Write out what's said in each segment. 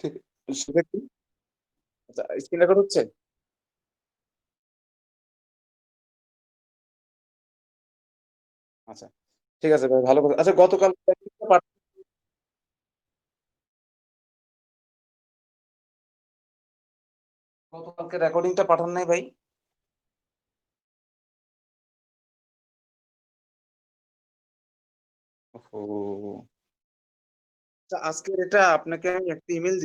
ঠিক সেটা কি? আচ্ছা, স্ক্রিন রেকর্ড হচ্ছে? আচ্ছা। ঠিক আছে ভাই, ভালো কথা। আচ্ছা, গতকাল গতকালকে রেকর্ডিংটা পাঠান নাই ভাই? ওহহো! আচ্ছা, আজকের এটা আপনাকে আমি একটা ইমেইল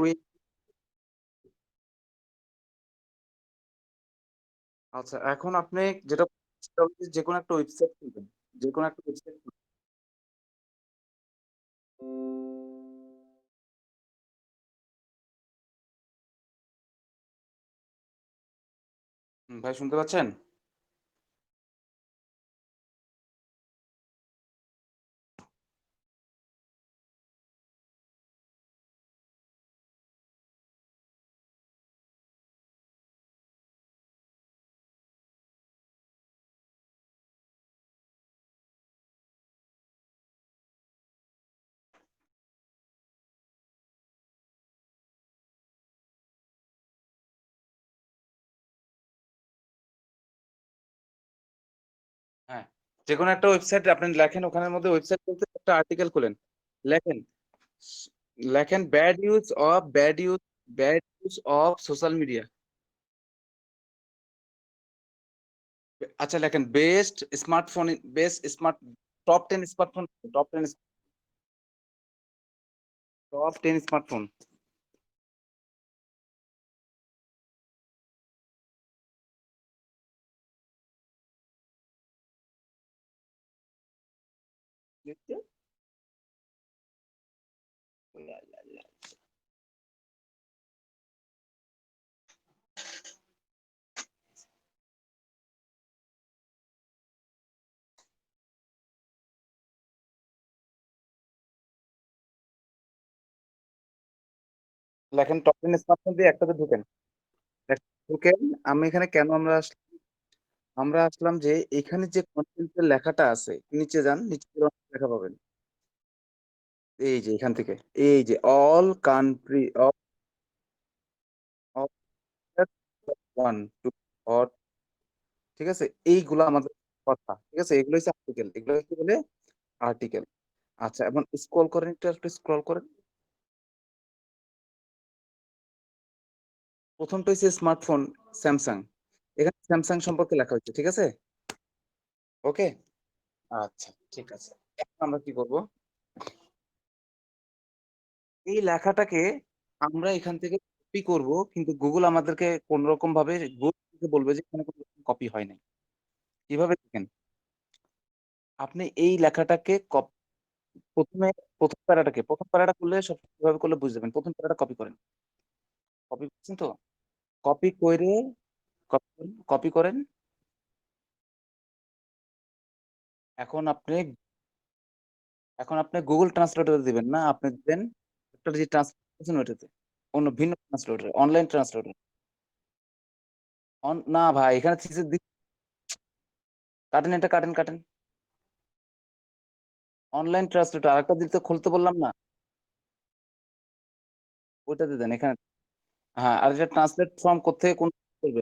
ওই আচ্ছা, এখন আপনি যেটা সেটা হচ্ছে যেকোনো একটা ওয়েবসাইট খুলবেন। যেকোনো একটা ওয়েবসাইট ভাই শুনতে পাচ্ছেন? হ্যাঁ। যেকোনো একটা ওয়েবসাইটে আপনি লেখেন, ওখানের মধ্যে ওয়েবসাইট বলতে একটা আর্টিকেল খোলেন। লেখেন লেখেন bad use of social media. আচ্ছা, লেখেন best smart top 10 smartphone, top 10 top 10 smartphone. লেখেন টপ 10 স্মার্টফোন দিয়ে একটাতে ঢুকেন। ঢুকেন। আমি এখানে কেন আমরা আসলাম যে এখানে যে কন্টেন্টের লেখাটা আছে, নিচে যান, নিচে গেলে অনেক লেখা পাবেন। এই যে এখান থেকে, এই যে all country of one two, ঠিক আছে, এইগুলো আমাদের কথা, ঠিক আছে, এগুলো হচ্ছে আর্টিকেল, এগুলো হচ্ছে বলে আর্টিকেল। আচ্ছা, এখন স্ক্রল করেন, একটু স্ক্রল করেন। প্রথমটা হচ্ছে স্মার্টফোন, স্যামসাং। এখানে স্যামসাং সম্পর্কে লেখা হচ্ছে, ঠিক আছে। ওকে। আচ্ছা, ঠিক আছে। এখন আমরা কি করব, এই লেখাটাকে আমরা এখান থেকে কপি করব, কিন্তু গুগল আমাদেরকে কোন রকম ভাবে বলবে যে এখানে কোনো কপি হয় নাই। কিভাবে দেখেন, আপনি এই লেখাটাকে প্রথমে প্রথম প্যারাটা করলে সব কিভাবে করলে বুঝে যাবেন। প্রথম প্যারাটা কপি করেন। কপি করছেন তো? কপি করে কপি করেন। এখন আপনি এখন আপনি গুগল ট্রান্সলেটর দিবেন না, আপনি দিবেন একটা যে ট্রান্সলেশন, ওইটাতে অন্য ভিন্ন ট্রান্সলেটর, অনলাইন ট্রান্সলেটর। না ভাই, এখানে থিসিস কাটেন, এটা কাটেন কাটেন। অনলাইন ট্রান্সলেটর আরেকটা দিতে খুলতে বললাম না, ওইটাতে দেন এখানে। হ্যাঁ, আর এটা ট্রান্সলেট ফ্রম কোথেকে কোন করবে,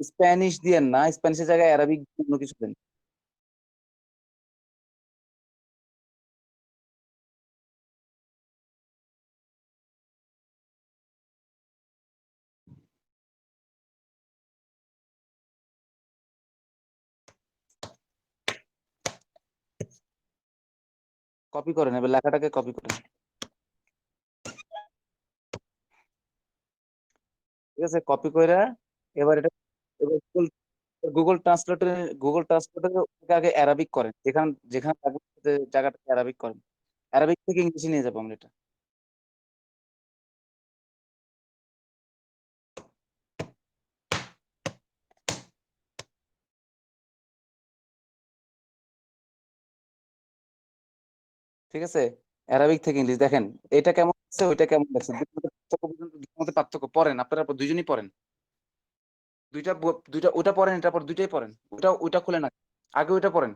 স্প্যানিশ দিয়েন না, স্প্যানিশের জায়গায় অ্যারাবিক অন্য কিছু দেন। কপি করেন, এবার লেখাটাকে কপি করেন। ঠিক আছে, কপি করে এবার এটা, এবার গুগল ট্রান্সলেটর, গুগল ট্রান্সলেটর আগে অ্যারাবিক করেন, যেখানে যেখানে থাকবে জায়গাটাকে অ্যারাবিক করেন। অ্যারাবিক থেকে ইংলিশে নিয়ে যাবো আমরা এটা। ঠিক আছে, অ্যারাবিক থেকে ইংলিশ দেখেন, এটা কেমন আছে, ওইটা কেমন লাগছে, দুটোর মধ্যে পার্থক্য পড়েন, আপনারা দুইজনই পড়েন। দুইটা ওটা পড়েন, এটা পর দুইটাই পড়েন, ওইটা খুলে না, আগে ওইটা পড়েন।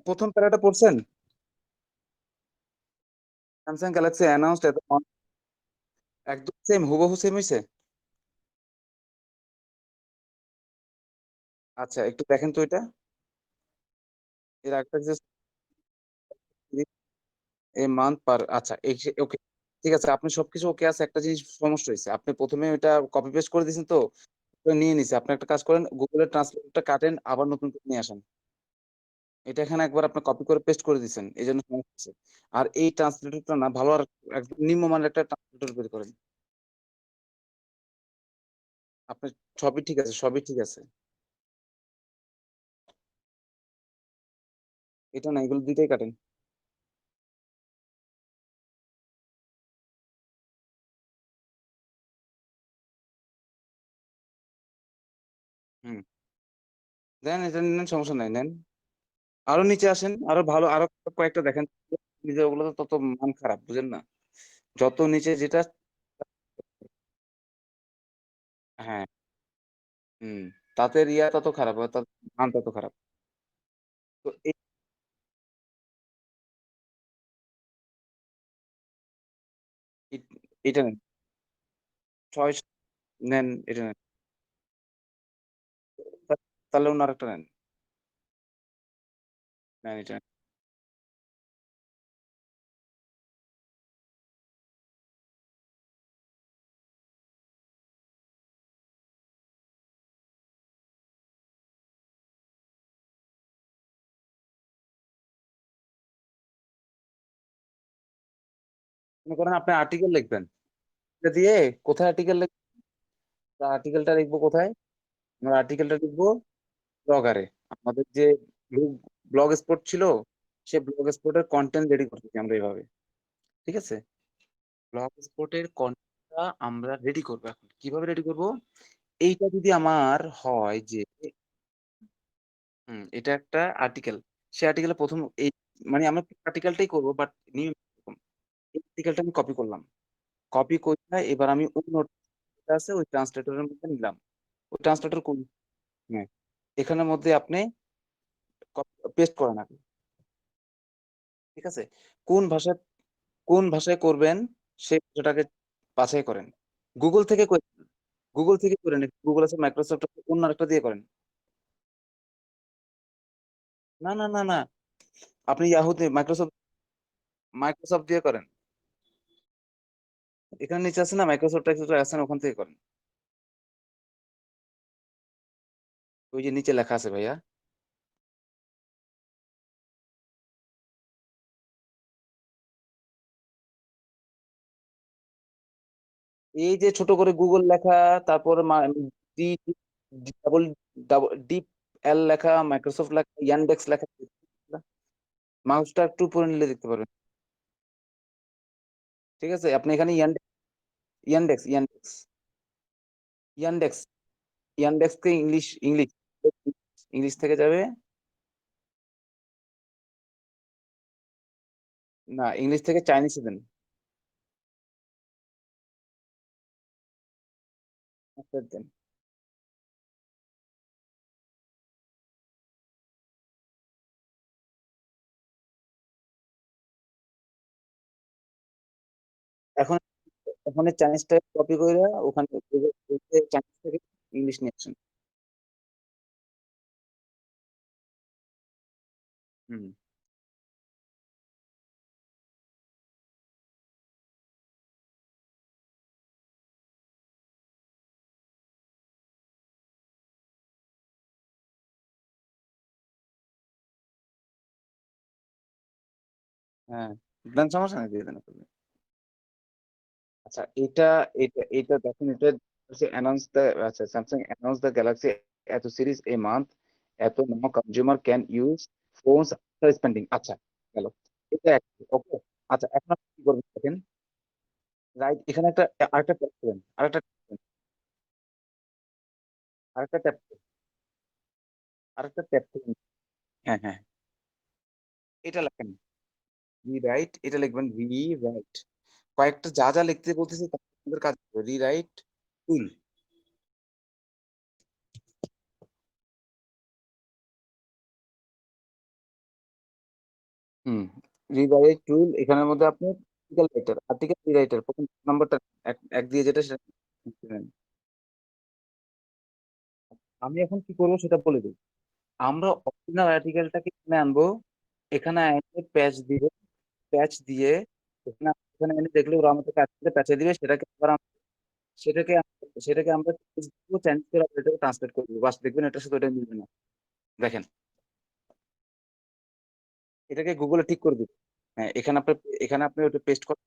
প্রথম প্যারাটা পড়ছেন? স্যামসাং গ্যালাক্সি অ্যানাউন্সড এত একদম সেম, হুবহু সেম হইছে। আচ্ছা, একটু দেখেন তো এটা। এর একটা যে এই মান্থ পার, আচ্ছা এই ওকে, ঠিক আছে, আপনি সবকিছু ওকে আছে, একটা জিনিস সমস্যা হয়েছে, আপনি প্রথমে ওইটা কপি পেস্ট করে দিয়েছেন তো, তো নিয়ে নিছে। আপনি একটা কাজ করেন, গুগলের ট্রান্সলেটরটা কাটেন, আবার নতুন করে নিয়ে আসেন। এটা এখানে একবার আপনি কপি করে পেস্ট করে দিয়েছেন, এই জন্য সমস্যা হচ্ছে। আর এই ট্রান্সলেটরটা না ভালো, আর একদম নিম্নমানের একটা ট্রান্সলেটর বের করেন। আপনার সবই ঠিক আছে, সবই ঠিক আছে। এটা না, এগুলো দুইটাই কাটেন। হুম, দেন এটা নেন, সমস্যা নাই, নেন। আরো নিচে আসেন, আরো ভালো, আরো কয়েকটা দেখেন। নিজে ওগুলো তো তত মান খারাপ, বুঝেন না? যত নিচে যেটা, হ্যাঁ, হুম, তাতে রিয়া তত খারাপ হয়, তার মান তত খারাপ। তো এটা নেন, ছয় নেন, এটা নেন। তাহলে অন্য আরেকটা নেন, নেন এটা। মনে করেন আপনি আর্টিকেল লিখবেন, এটা দিয়ে কোথায় আর্টিকেল লিখবেন? আর্টিকেলটা লিখবো কোথায়? আমরা আর্টিকেলটা লিখবো ব্লগারে। আমাদের যে ব্লগ স্পট ছিল, সে ব্লগ স্পটের কন্টেন্ট রেডি করতেছি আমরা এইভাবে, ঠিক আছে? ব্লগ স্পটের কন্টেন্টটা আমরা রেডি করবো। এখন কিভাবে রেডি করব? এইটা যদি আমার হয় যে, এটা একটা আর্টিকেল, সে আর্টিকেলে প্রথম এই, মানে আমরা আর্টিকেলটাই করবো, বাট নিউ এই আর্টিকেলটা আমি কপি করলাম। কপি করে এবার আমি ওই নোট আছে ওই ট্রান্সলেটরের মধ্যে নিলাম। ওই ট্রান্সলেটর কোন, হ্যাঁ, এখানের মধ্যে আপনি পেস্ট করেন আগে, ঠিক আছে? কোন ভাষায়, কোন ভাষায় করবেন সেই ভাষাটাকে বাছাই করেন। গুগল থেকে করেন, গুগল থেকে করেন, গুগল আছে, মাইক্রোসফট আছে, অন্য আরেকটা দিয়ে করেন। না না না না, আপনি ইয়াহুতে মাইক্রোসফট, মাইক্রোসফট দিয়ে করেন। এখানে নিচে আছে না মাইক্রোসফট আছে না, ওখান থেকে করেন। ওই যে নিচে লেখা আছে ভাইয়া। এই যে ছোট করে গুগল লেখা, তারপর ডি ডাবল ডিপ এল লেখা, মাইক্রোসফট লেখা, ইয়ানডেক্স লেখা, মাউসটা একটু উপরে নিলে দেখতে পারবেন। ঠিক আছে, আপনি এখানে Yandex, Yandex Yandex Yandex Yandex কে ইংলিশ, ইংলিশ, ইংলিশ থেকে যাবে। না, ইংলিশ থেকে চাইনিজে দেন। আচ্ছা, দেন। এখন ওখানে চাইনিজটা কপি করে ওখানে চাইনিজ থেকে ইংলিশ নিয়ে আসেন। হুম। হ্যাঁ, দেন সমস্যা নেই, দিয়ে দেন আপনি। আচ্ছা, এটা দেখেন, এটা হচ্ছে অ্যানাউন্স দ্য, আচ্ছা, স্যামসাং অ্যানাউন্স দ্য গ্যালাক্সি এত সিরিজ এ মান্থ, এত now consumer can use phones after spending. আচ্ছা, গেল। এটা ওকে। আচ্ছা, এখন আপনি কি করবেন দেখেন, রাইট এখানে একটা আরেকটা ট্যাপ করেন, আরেকটা ট্যাপ আরেকটা ট্যাপ করেন। হ্যাঁ, হ্যাঁ, এটা লেখেন রি রাইট, এটা লিখবেন রি রাইট। কয়েকটা যা যা লিখতে বলতেছে তাদের কাজ রি রাইট টুল। হুম, রিরাইট টুল, এখানের মধ্যে আপনি আর্টিকেল রিরাইটার প্রথম নাম্বারটা এক এক দিয়ে যেটা সেটা নেন। আমি এখন কি করবো সেটা বলে দিই। আমরা অরিজিনাল আর্টিকেলটাকে এখানে আনবো, এখানে এনে প্যাচ দিব, প্যাচ দিয়ে এখানে এখানে এনে দেখলে ওরা আমাদের প্যাচে দিবে, সেটাকে আবার সেটাকে সেটাকে আমরা চেঞ্জ করে আবার এটাকে ট্রান্সলেট করে দিবো, বাস দেখবেন এটার সাথে ওটা মিলবে না। দেখেন, এটাকে গুগলে ঠিক করে দিবেন। হ্যাঁ, এখানে আপনি ওটা পেস্ট করেন,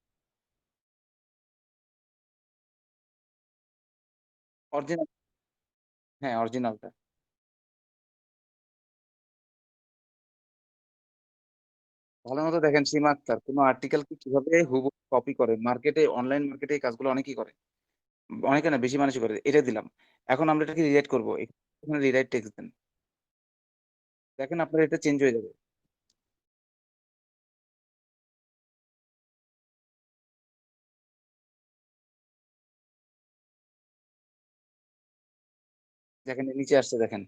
অরিজিনাল। হ্যাঁ, অরিজিনালটা। ভালো মতো দেখেন, সীমা আক্তার কোনো আর্টিকেলকে কিভাবে হুবহু কপি করে, মার্কেটে, অনলাইন মার্কেটে এই কাজগুলো অনেকেই করে, অনেকে না, বেশি মানুষই করে, এটা দিলাম। এখন আমরা এটাকে রিরাইট করবো, এখানে রিরাইট টেক্সট দেন, দেখেন আপনার এটা চেঞ্জ হয়ে যাবে। দেখেন এর নিচে আসছে, দেখেন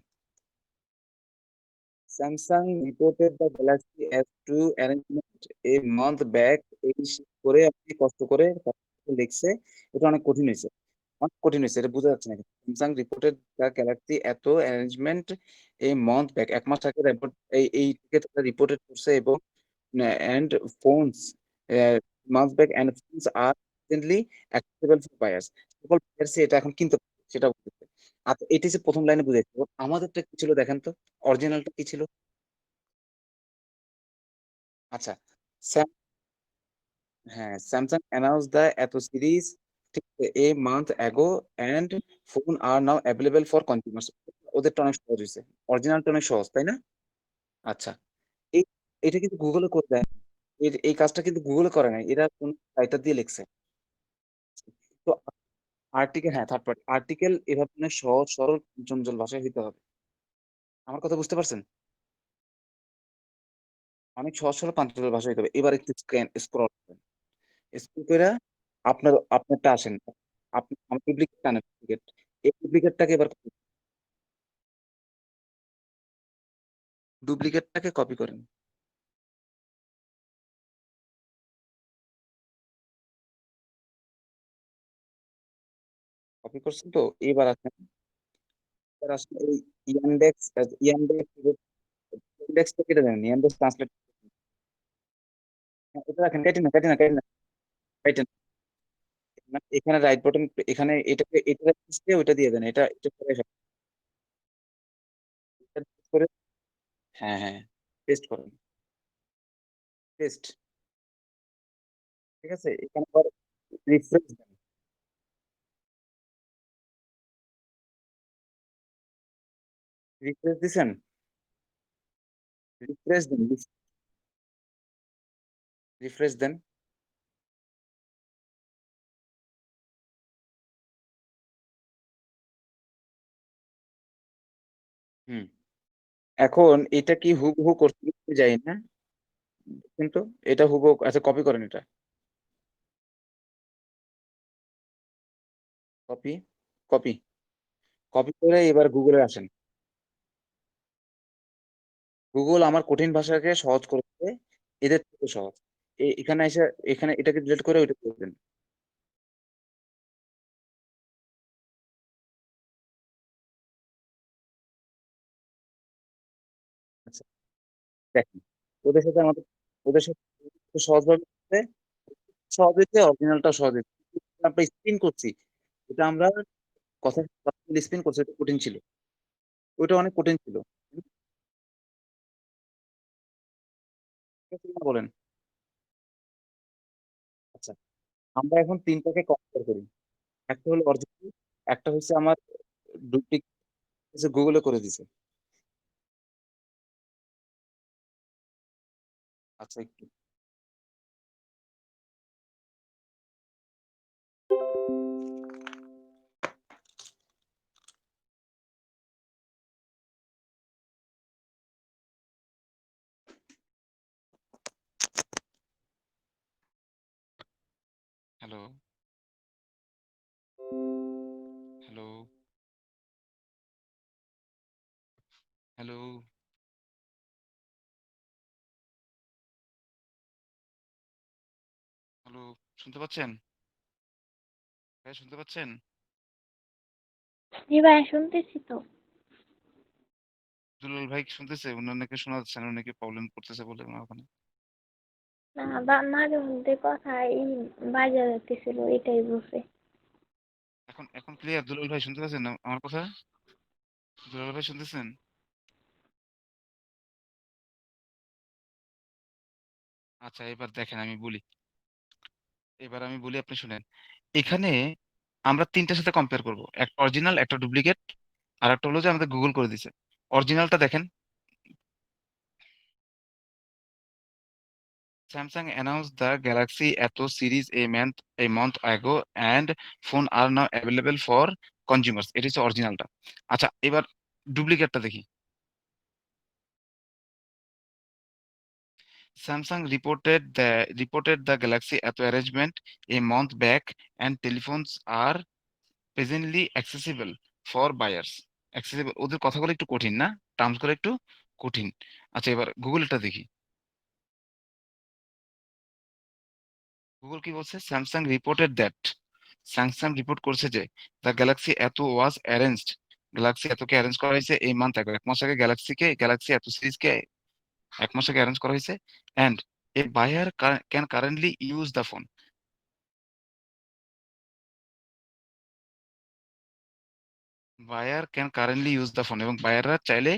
Samsung reported the Galaxy S two arrangement a month back. এই করে আপনি কষ্ট করে তারপরে লিখছে, এটা অনেক কঠিন হয়েছে, অনেক কঠিন হয়েছে, এটা বোঝা যাচ্ছে না। স্যামসাং রিপোর্টেড দ্য গ্যালাক্সি এত অ্যারেঞ্জমেন্ট এই মান্থ ব্যাক, এক মাস আগে report- এই থেকে তারা রিপোর্টেড করছে, এবং and phones months back, and phones are recently accessible for buyers, সকল buyers এটা এখন কিনতে পারবে, সেটা বলতেছে। আচ্ছা, এটা যে প্রথম লাইনে বুঝাইছে, আমাদেরটা কি ছিল দেখেন তো, অরিজিনালটা কি ছিল? আচ্ছা, স্যাম হ্যাঁ, স্যামসাং অ্যানাউন্স দ্য এত সিরিজ, ঠিক আছে, a month ago, and phone are now available for consumers. ওদেরটা অনেক সহজ হয়েছে, অরিজিনালটা অনেক সহজ, তাই না? আচ্ছা, এই এটা কিন্তু গুগলে করে দেয়, এই কাজটা কিন্তু গুগলে করে নাই, এরা কোন রাইটার দিয়ে লিখছে। তো আর্টিকেল, হ্যাঁ, থার্ড পার্টি আর্টিকেল এভাবে মানে সহজ সরল জঞ্জাল ভাষায় হইতে হবে। আমার কথা বুঝতে পারছেন? অনেক সহজ সরল পাঞ্চল ভাষা হইতে হবে। এবার একটু স্ক্রল করেন, স্ক্রল করে আপনারটা আসেন, আপনি আমার ডুপ্লিকেট আনেন, ডুপ্লিকেট, এই ডুপ্লিকেটটাকে এবার ডুপ্লিকেটটাকে কপি করেন। কপি করছেন তো, এবার আসেন, এবার আসেন এই ইয়ান্ডেক্স, ইয়ান্ডেক্স ইন্ডেক্স তো কেটে দেন, ইয়ান্ডেক্স ট্রান্সলেট, এটা রাখেন, কেটে না, কেটে না, কেটে না, কেটে না। এখানে রাইট বাটন, এখানে এটাকে এটা রেখে ওইটা দিয়ে দেন, এটা এটা করে ফেলেন। এটা করে, হ্যাঁ, হ্যাঁ, পেস্ট করেন, পেস্ট। ঠিক আছে, এখানে আবার রিফ্রেশ দেন, রিফ্রেশ দিছেন, রিফ্রেশ দেন, রিফ্রেশ দেন। হুম, এখন এটা কি হুবহু করতে যাই না, কিন্তু এটা হুবহু, আচ্ছা কপি করেন এটা, কপি, কপি, কপি করে এবার গুগলে আসেন। গুগল আমার কঠিন ভাষাকে সহজ করেছে, এদের থেকে সহজ। এখানে এসে এখানে এটাকে ডিলিট করে ওইটা করবেন। দেখেন, ওদের সাথে আমাদের ওদের সাথে সহজভাবে সহজ হইছে, অরিজিনালটাও সহজ হইছে। আমরা স্পিন করছি। এটা আমরা কথা স্পিন করছি, এটা কঠিন ছিল। ওইটা অনেক কঠিন ছিল। বলেন। আচ্ছা, আমরা এখন ৩ টাকে কম্পেয়ার করি। একটা হলো অরিজিনাল, একটা হচ্ছে আমার ডুপ্লিকেট হচ্ছে গুগল এ করে দিছে। আচ্ছা একটু হ্যালো, হ্যালো, হ্যালো, হ্যালো, শুনতে পাচ্ছেন? ভাই শুনতে পাচ্ছেন? জি ভাইয়া শুনতেছি তো। দুলাল ভাই কি শুনতেছে? অন্যান্যকে শোনা যাচ্ছে না, নাকি প্রবলেম করতেছে বলে আমার ওখানে। না মাঝে মধ্যে কথা বাজে যাইতেছিল এটাই বলছে। এখন এখন ক্লিয়ার? দুলাল ভাই শুনতে পাচ্ছেন না আমার কথা? দুলাল ভাই শুনতেছেন? আচ্ছা এবার দেখেন আমি বলি। এবার আমি বলি, আপনি শুনেন। এখানে আমরা তিনটার সাথে কম্পেয়ার করব। একটা অরিজিনাল, একটা ডুপ্লিকেট, আর একটা হলো যে আমাদের গুগল করে দিছে। অরিজিনালটা দেখেন। Samsung announced the Galaxy Eto series a month ago, and phone are now available for consumers. এটা হচ্ছে অরিজিনালটা। আচ্ছা এবার ডুপ্লিকেটটা দেখি। Samsung reported the Galaxy Eto arrangement a month back, and telephones are presently accessible for buyers. Accessible, ওদের কথাগুলো একটু কঠিন না? টার্মস গুলো একটু কঠিন। আচ্ছা এবার গুগলটা দেখি। গুগল কি বলছে? স্যামসাং রিপোর্ট করছে যে দ্য গ্যালাক্সি এত ওয়াজ অ্যারেঞ্জড, গ্যালাক্সি এতকে অ্যারেঞ্জ করা হয়েছে এই মান্থ আগে, 1 মাস আগে গ্যালাক্সি এত সিরিজকে 1 মাস আগে অ্যারেঞ্জ করা হয়েছে। And a buyer can currently use the phone. Buyer can currently use the phone, এবং বায়াররা চাইলে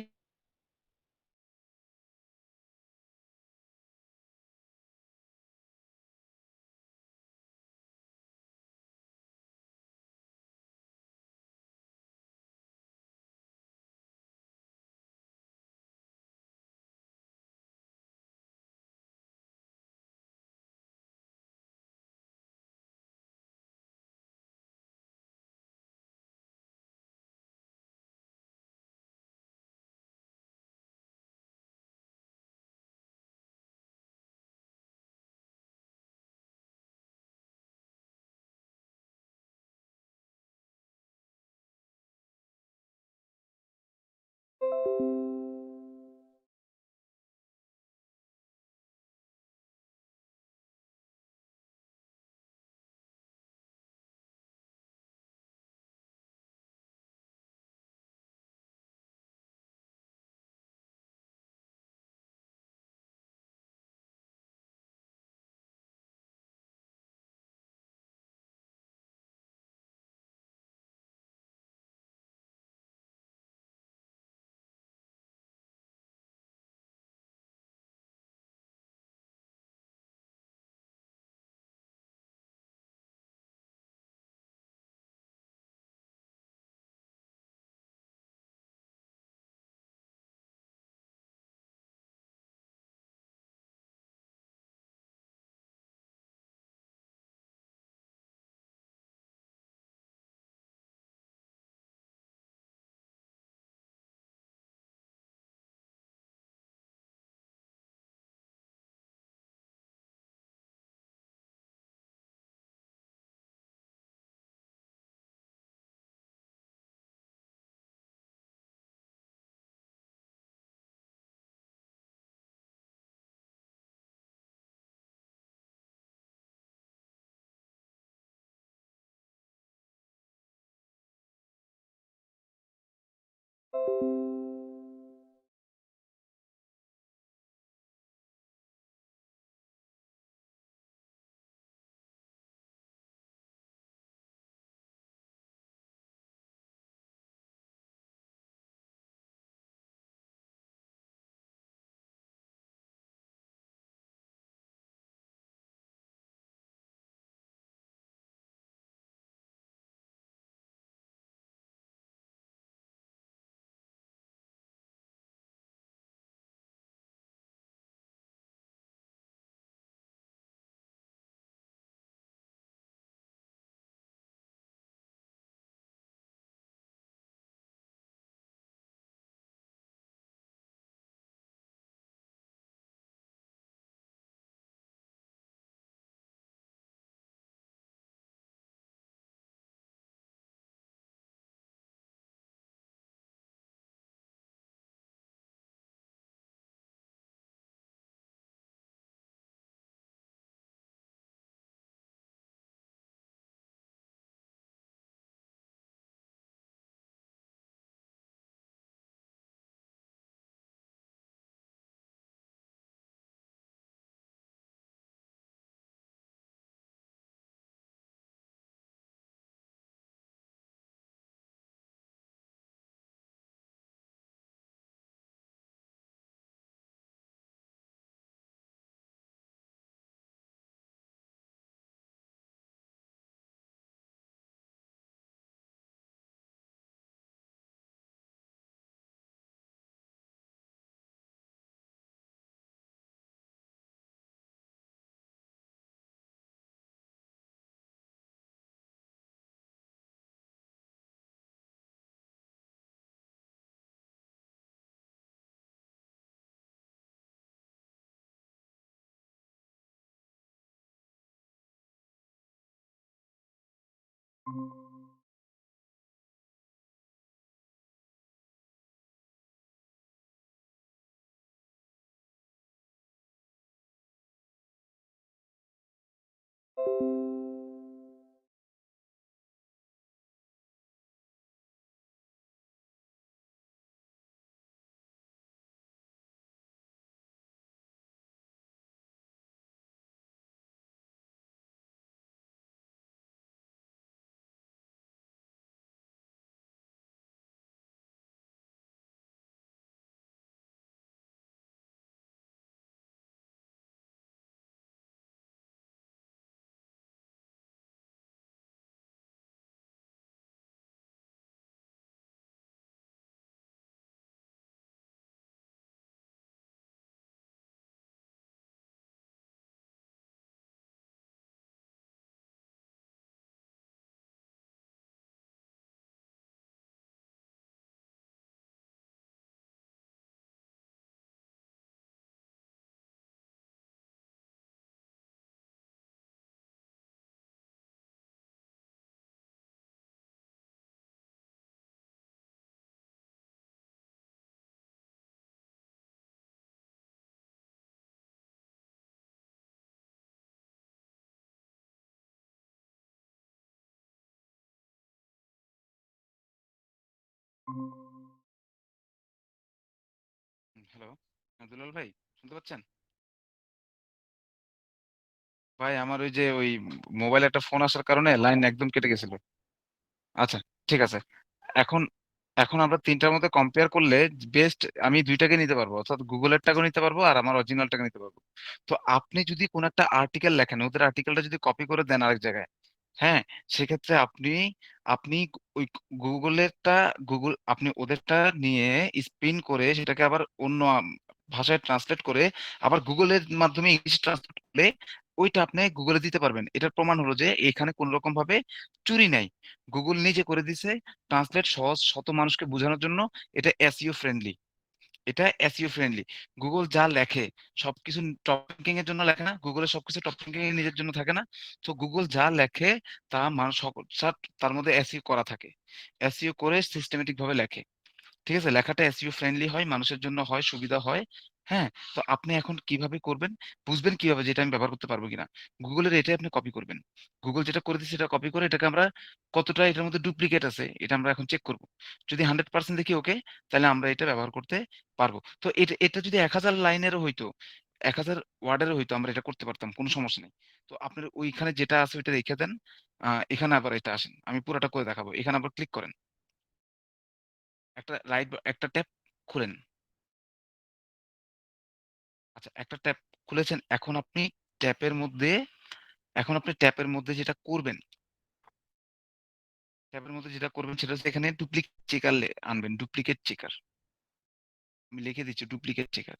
হ্যালো, দুলাল ভাই, শুনতে পাচ্ছেন? ভাই আমার ওই যে ওই মোবাইলে একটা ফোন আসার কারণে লাইন একদম কেটে গেছিল। আচ্ছা, ঠিক আছে। এখন এখন আমরা তিনটার মধ্যে কম্পেয়ার করলে বেস্ট আমি দুইটাকে নিতে পারবো, অর্থাৎ গুগলের টাকা নিতে পারবো আর আমার অরিজিনাল টাকা নিতে পারবো। তো আপনি যদি কোন একটা আর্টিকেল লেখেন, ওদের আর্টিকেলটা যদি কপি করে দেন আরেক জায়গায়, হ্যাঁ, সেক্ষেত্রে আপনি আপনি ওই গুগলেরটা, আপনি ওদেরটা নিয়ে স্পিন করে সেটাকে আবার অন্য ভাষায় ট্রান্সলেট করে আবার গুগলের মাধ্যমে ইংলিশ ট্রান্সলেট করলে ওইটা আপনি গুগলে দিতে পারবেন। এটার প্রমাণ হলো যে এখানে কোন রকম ভাবে চুরি নাই, গুগল নিজে করে দিছে ট্রান্সলেট সহজ শত মানুষকে বোঝানোর জন্য। এটা এসইও ফ্রেন্ডলি, এটা এসইও ফ্রেন্ডলি। গুগল যা লেখে সবকিছু টপ র্যাঙ্কিং এর জন্য লেখে না, গুগলের সবকিছু টপ র্যাঙ্কিং এর নিজের জন্য থাকে না। তো গুগল যা লেখে তা মানুষ সকল তার মধ্যে এসইও করা থাকে, এসইও করে সিস্টেমেটিক ভাবে লেখে। ঠিক আছে, লেখাটা এসইও ফ্রেন্ডলি হয়, মানুষের জন্য হয়, সুবিধা হয়। হ্যাঁ, তো আপনি এখন কিভাবে করবেন, বুঝবেন কিভাবে যেটা আমি ব্যবহার করতে পারবো কিনা? গুগলের এটাই আপনি কপি করবেন। গুগল যেটা করে দিচ্ছে সেটা কপি করে এটাকে আমরা কতটা এটার মধ্যে ডুপ্লিকেট আছে এটা আমরা এখন চেক করব। যদি 100% দেখি ওকে, তাহলে আমরা এটা ব্যবহার করতে পারবো। তো এটা এটা যদি 1000 লাইনেরও হইতো, 1000 ওয়ার্ডেরও হইতো, আমরা এটা করতে পারতাম, কোনো সমস্যা নেই। তো আপনার ওইখানে যেটা আছে ওইটা রেখে দেন। এখানে আবার এটা আসেন, আমি পুরোটা করে দেখাবো। এখানে আবার ক্লিক করেন, একটা ট্যাব খুলেন। আচ্ছা, একটা ট্যাব খুলেছেন। ট্যাপের মধ্যে এখন আপনি ট্যাপের মধ্যে যেটা করবেন, ট্যাপের মধ্যে যেটা করবেন সেটা হচ্ছে এখানে ডুপ্লিকেট চেকার আনবেন, ডুপ্লিকেট চেকার। আমি লিখে দিচ্ছি ডুপ্লিকেট চেকার।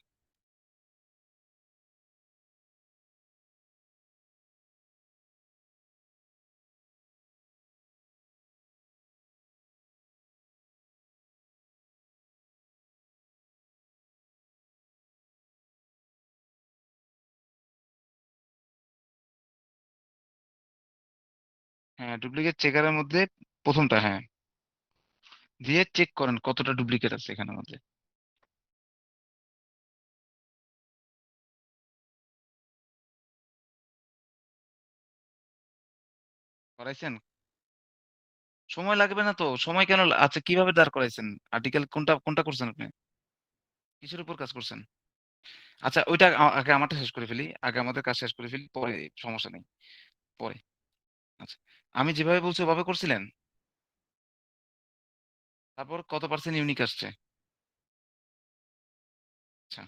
হ্যাঁ, ডুপ্লিকেট চেকারের মধ্যে প্রথমটা, হ্যাঁ, দিয়ে চেক করেন কতটা ডুপ্লিকেট আছে এখানের মধ্যে। করাইছেন? সময় লাগবে না তো, সময় কেন আচ্ছা, কিভাবে দাঁড় করাইছেন? আর্টিকেল কোনটা কোনটা করছেন আপনি? কিসের উপর কাজ করছেন? আচ্ছা, ওইটা আগে আমারটা শেষ করে ফেলি, আগে আমাদের কাজ শেষ করে ফেলি, পরে সমস্যা নেই, পরে। আচ্ছা, আমি যেভাবে বলছি ওভাবে করছিলেন? তারপর কত পার্সেন্ট ইউনিক আসছে? আচ্ছা,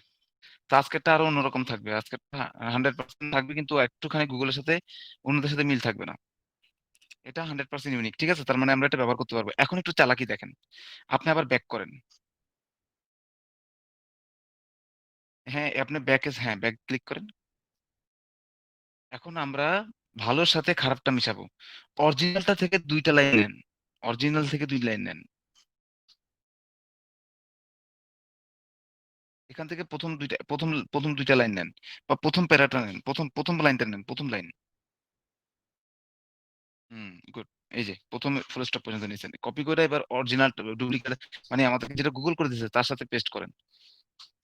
তো আজকেরটা আরো অন্যরকম থাকবে, আজকেরটা 100% থাকবে, কিন্তু একটুখানি গুগলের সাথে অন্যদের সাথে মিল থাকবে না। এটা 100% ইউনিক, ঠিক আছে, তার মানে আমরা এটা ব্যবহার করতে পারবো। এখন একটু চালাকি দেখেন, আপনি আবার ব্যাক করেন। হ্যাঁ, আপনি ব্যাকে, হ্যাঁ, ব্যাক ক্লিক করেন। এখন আমরা ভালোর সাথে খারাপটা মিশাবো। অরিজিনালটা থেকে দুইটা লাইন নেন, অরিজিনাল থেকে 2 লাইন নেন। এখান থেকে প্রথম দুইটা লাইন নেন, বা প্রথম প্যারাটা নেন, প্রথম প্রথম লাইনটা নেন, প্রথম লাইন। হুম, গুড। এই যে প্রথম ফুল স্টপ পর্যন্ত নিয়েছেন, কপি করে এবার অরিজিনাল ডুপ্লিকেট মানে আমাদেরকে যেটা গুগল করে দিয়েছে তার সাথে পেস্ট করেন,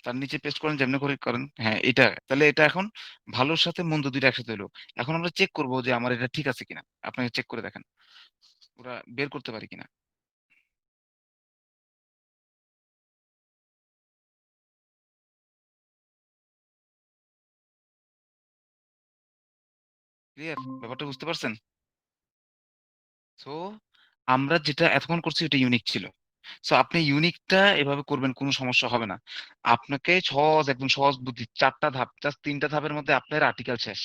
তার নিচে পেস্ট করেন, যেমনি করে করেন। হ্যাঁ, এটা তাহলে এটা এখন ভালোর সাথে মন্দ দুইটা একসাথে হলো। এখন আমরা চেক করবো যে আমার এটা ঠিক আছে কিনা, আপনাকে চেক করে দেখেন ওরা বের করতে পারি কিনা। ক্লিয়ার? ব্যাপারটা বুঝতে পারছেন? সো আমরা যেটা এতক্ষণ করছি এটা ইউনিক ছিল। সো আপনি ইউনিকটা এভাবে করবেন, কোনো সমস্যা হবে না। আপনাকে সহজ, একদম সহজ বুদ্ধি, 4টা ধাপ, জাস্ট 3টা ধাপের মধ্যে আপনার আর্টিকেল শেষ।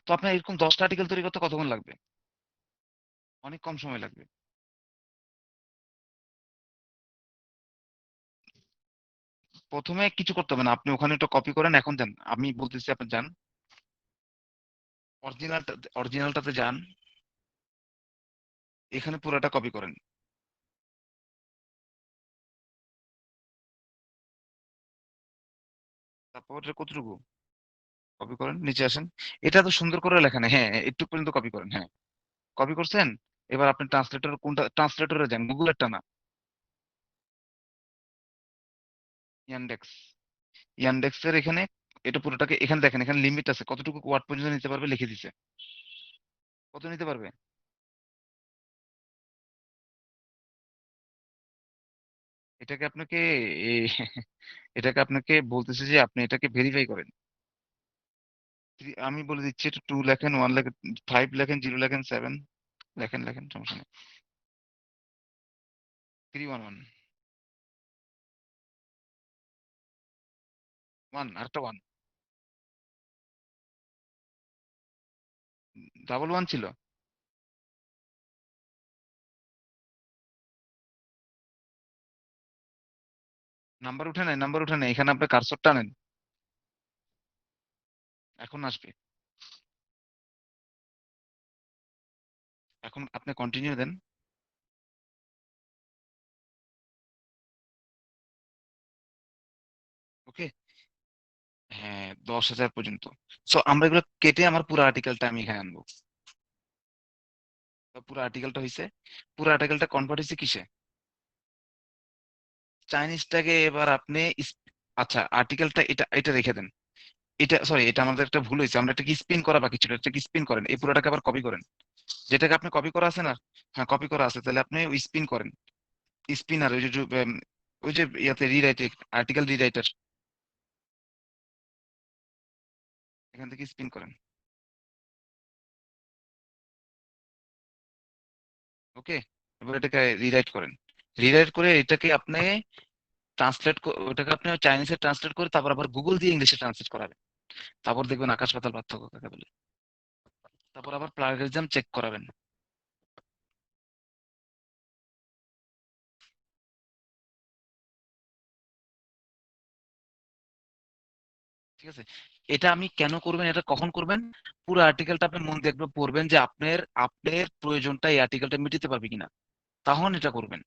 তো আপনার এরকম 10টা আর্টিকেল তৈরি করতে কতক্ষণ লাগবে? অনেক কম সময় লাগবে। প্রথমে কিছু করতে হবে না, আপনি ওখানে একটা কপি করেন, এখন যান, আমি বলতেছি আপনি যান, অরিজিনালটাতে যান, এখানে পুরোটা কপি করেন। তারপর এটা কতটুকু কপি করেন, নিচে আসেন। এটা তো সুন্দর করে লেখা নেই, হ্যাঁ একটু পর্যন্ত কপি করেন, হ্যাঁ কপি করছেন। এবার আপনি ট্রান্সলেটর, কোনটা ট্রান্সলেটরে যান, গুগলেরটা না, ইয়ান্ডেক্স। ইয়ান্ডেক্সের এখানে এটা পুরোটাকে এখানে দেখেন, এখানে লিমিট আছে কতটুকু ওয়ার্ড পর্যন্ত নিতে পারবে, লিখে দিছে কত নিতে পারবে। এটাকে আপনাকে এ- এটাকে আপনাকে বলতেছে যে আপনি এটাকে ভেরিফাই করেন। আমি বলে দিচ্ছি, এটা 2 লেখেন, 1 লেখেন, 5 লেখেন, 0 লেখেন, 7 লেখেন, লেখেন, সমস্যা নেই। 311, আরেকটা 1, ডাবল 1 ছিল। নাম্বার উঠে নেই, এখানে আপনি কার্সর টানেন, এখন আসবে। এখন আপনি কন্টিনিউ দেন। ওকে, হ্যাঁ 10,000 পর্যন্ত। সো আমরা এগুলো কেটে আমার পুরো আর্টিকেলটা আমি এখানে আনবো। তো পুরো আর্টিকেলটা হয়েছে, পুরো আর্টিকেলটা কনভার্ট হয়েছে কিসে, চাইনিজটাকে। এবার আপনি আচ্ছা আর্টিকেলটা এটা এটা রেখে দেন। এটা সরি, এটা আমাদের একটা ভুল হয়েছে, আমরা এটাকে স্পিন করা বাকি ছিল, এটাকে স্পিন করেন, এই পুরোটাকে আবার কপি করেন। যেটাকে আপনি কপি করা আছে না, হ্যাঁ কপি করা আছে, তাহলে আপনি ওই স্পিন করেন। স্পিনার ওই যে ওই যে ইয়াতে রিরাইট, আর্টিকেল রিরাইটার, এখান থেকে স্পিন করেন। ওকে, এবার এটাকে রিরাইট করেন। রিরাইট করে এটাকে আপনি ওটাকে আপনি চাইনিজে ট্রান্সলেট করে তারপর আবার গুগল দিয়ে ইংলিশে ট্রান্সলেট করাবেন। তারপর দেখবেন আকাশ পাতাল পার্থক্য কাকে বলে। তারপর আবার প্লাগরিজম চেক করাবেন। ঠিক আছে, এটা আমি কেন করবেন, এটা কখন করবেন, পুরো আর্টিকেলটা আপনি মন দিয়ে একবার পড়বেন যে আপনার আপনার প্রয়োজনটা এই আর্টিকেলটা মিটাতে পারবে কিনা, তখন এটা করবেন।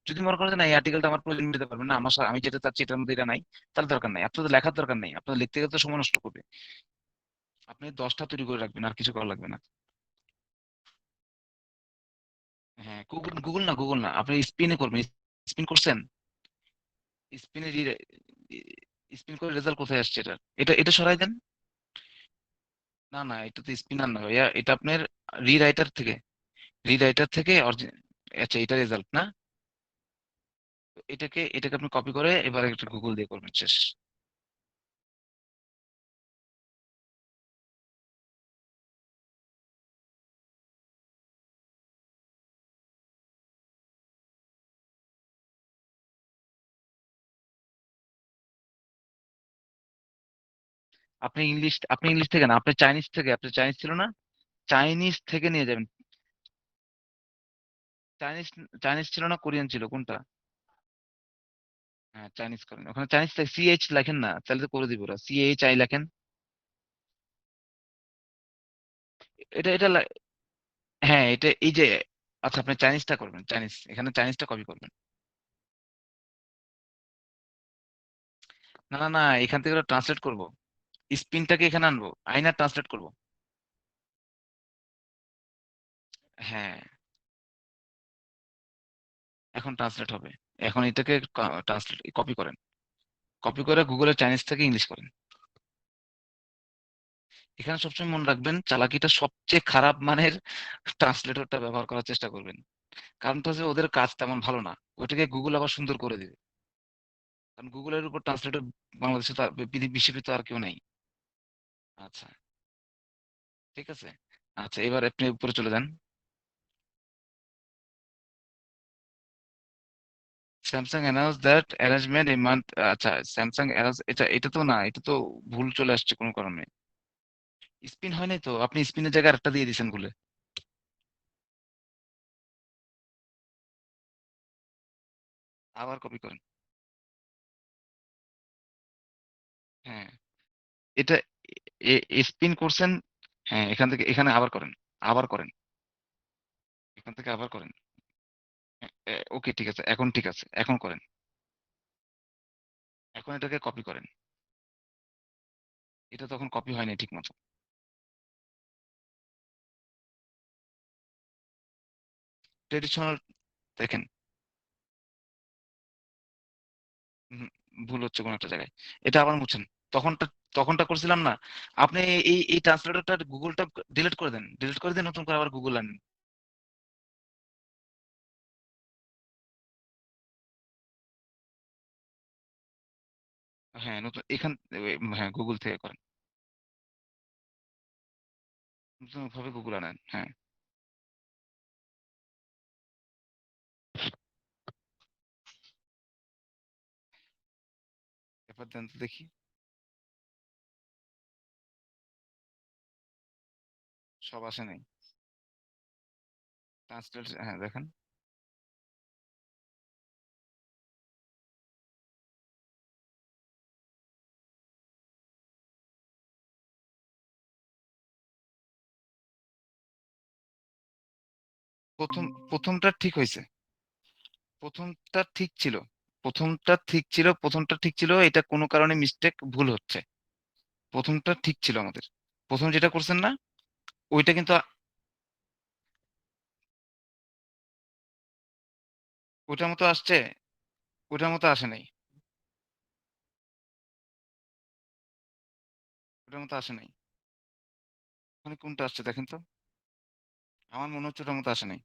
যদি মনে করেন যে না এই আর্টিকেলটা আমার প্রয়োজন মিটাতে পারবে না, আমি যেটা চাচ্ছি এটার মধ্যে এটা নাই, তাহলে দরকার নাই, আপনাদের লেখার দরকার নেই, আপনাদের লিখতে গেলে তো সময় নষ্ট করবে। আপনি 10টা তৈরি করে রাখবেন, আর কিছু করা লাগবে না। হ্যাঁ, গুগল না, আপনি স্পিনে করবেন। স্পিন করছেন, স্পিনে স্পিন করে রেজাল্ট কোথায় আসছে, এটা এটা এটা সরাই দেন। না এটা তো স্পিনার না ভাইয়া, এটা আপনার রিরাইটার থেকে, আচ্ছা এটা রেজাল্ট না। এটাকে আপনি কপি করে এবার একটা গুগল দিয়ে করবেন, শেষ। আপনি ইংলিশ থেকে না, আপনি চাইনিজ থেকে, আপনার চাইনিজ ছিল না, চাইনিজ থেকে নিয়ে যাবেন। চাইনিজ চাইনিজ ছিল না, কোরিয়ান ছিল, কোনটা? হ্যাঁ চাইনিজ করেন, ওখানে চাইনিজ সিএইচ লেখেন না, তাহলে তো করে দিব ওরা, সিএইচ আই লেখেন। এটা এটা লে- হ্যাঁ এটা এই যে, আচ্ছা আপনি চাইনিজটা করবেন, এখানে চাইনিজটা কপি করবেন। না এখান থেকে ট্রান্সলেট করব, স্পিনটাকে এখানে আনবো, আইনা ট্রান্সলেট করব। হ্যাঁ এখন ট্রান্সলেট হবে। এখন এটাকে ট্রান্সলেট কপি করেন, কপি করে গুগলের চাইনিজ থেকে ইংলিশ করেন। এখানে সবসময় মনে রাখবেন, চালাকিটা সবচেয়ে খারাপ মানের ট্রান্সলেটরটা ব্যবহার করার চেষ্টা করবেন। কারণটা হচ্ছে ওদের কাজ তেমন ভালো না, ওইটাকে গুগল আবার সুন্দর করে দিবে। কারণ গুগলের উপর ট্রান্সলেটর বাংলাদেশে তো বিশ্বব্যাপী তো আর কেউ নেই। আচ্ছা, ঠিক আছে। আচ্ছা, এবার আপনি উপরে চলে যান। Samsung announce that arrangement a month. আচ্ছা, স্যামসাং অ্যানাউন্স, এটা এটা তো না, এটা তো ভুল চলে আসছে কোনো কারণে। স্পিন হয় নাই তো, আপনি স্পিনের জায়গায় আরেকটা দিয়ে দিয়েছেন ভুলে। আবার কপি করেন। হ্যাঁ, এটা স্পিন করছেন। হ্যাঁ, এখান থেকে এখানে আবার করেন, আবার করেন, এখান থেকে আবার করেন। ওকে, ঠিক আছে, এখন ঠিক আছে, এখন করেন। এখন এটাকে কপি করেন। এটা তখন কপি হয়নি ঠিক মতো। ট্রেডিশনাল, দেখেন। হুম, ভুল হচ্ছে কোনো একটা জায়গায়। এটা আবার মুছেন। তখনটা তখনটা করছিলাম না। আপনি এই এই ট্রান্সলেটরটা গুগলটা ডিলিট করে দেন, ডিলিট করে দিয়ে নতুন করে আবার গুগল আনেন। হ্যাঁ, নতুন এখান, হ্যাঁ গুগল থেকে করেন। নতুন ভাবে গুগল আনেন, হ্যাঁ। এবার দেন তো দেখি। সব আসে নাই। ট্রান্সলেট, হ্যাঁ দেখেন। প্রথম প্রথমটা ঠিক হয়েছে। প্রথমটা ঠিক ছিল। প্রথমটা ঠিক ছিল, এটা কোনো কারণে মিস্টেক, ভুল হচ্ছে। প্রথমটা ঠিক ছিল আমাদের। প্রথম যেটা করছেন না, ওইটা কিন্তু ওটার মতো আসছে, ওটার মতো আসে নাই। ওটার মতো আসে নাই। মানে কোনটা আসছে দেখেন তো। আমার মনে হচ্ছে ওটার মতো আসে নাই।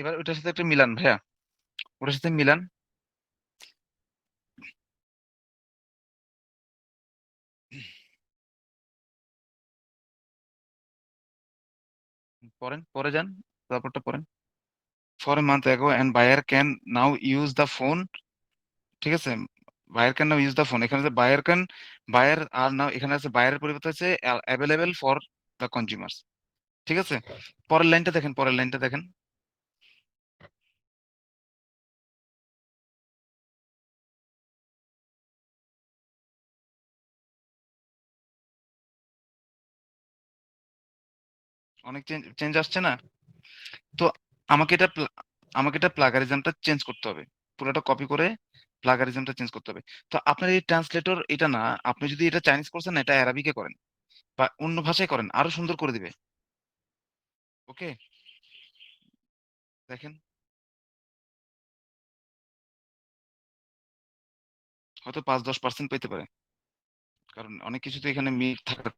এবার ওটার সাথে একটা মিলান ভাইয়া, ওটার সাথে মিলান। পড়েন, পরে যান, তারপরটা পড়েন। For a month ago and buyer can now use the phone. ঠিক আছে, buyer can now use the phone, এখানে যে বায়ার ক্যান, বায়ার আর নাও, এখানে আছে বায়ারের পরিবর্তে আছে অ্যাভেলেবেল ফর দ্য কনজিউমার্স। ঠিক আছে, পরের লাইনটা দেখেন, পরের লাইনটা দেখেন। অনেক চেঞ্জ চেঞ্জ আসছে না? তো আমাকে এটা আমাকে এটা প্লাগারিজমটা চেঞ্জ করতে হবে, পুরোটা কপি করে প্লাগারিজমটা চেঞ্জ করতে হবে। তো আপনার এই ট্রান্সলেটর এটা না, আপনি যদি এটা চাইনিজ করছেন না, এটা অ্যারাবিকে করেন বা অন্য ভাষায় করেন, আরো সুন্দর করে দিবে। ওকে, দেখেন। হয়তো 5-10% পেতে পারে, কারণ অনেক কিছু তো এখানে মিল থাকার।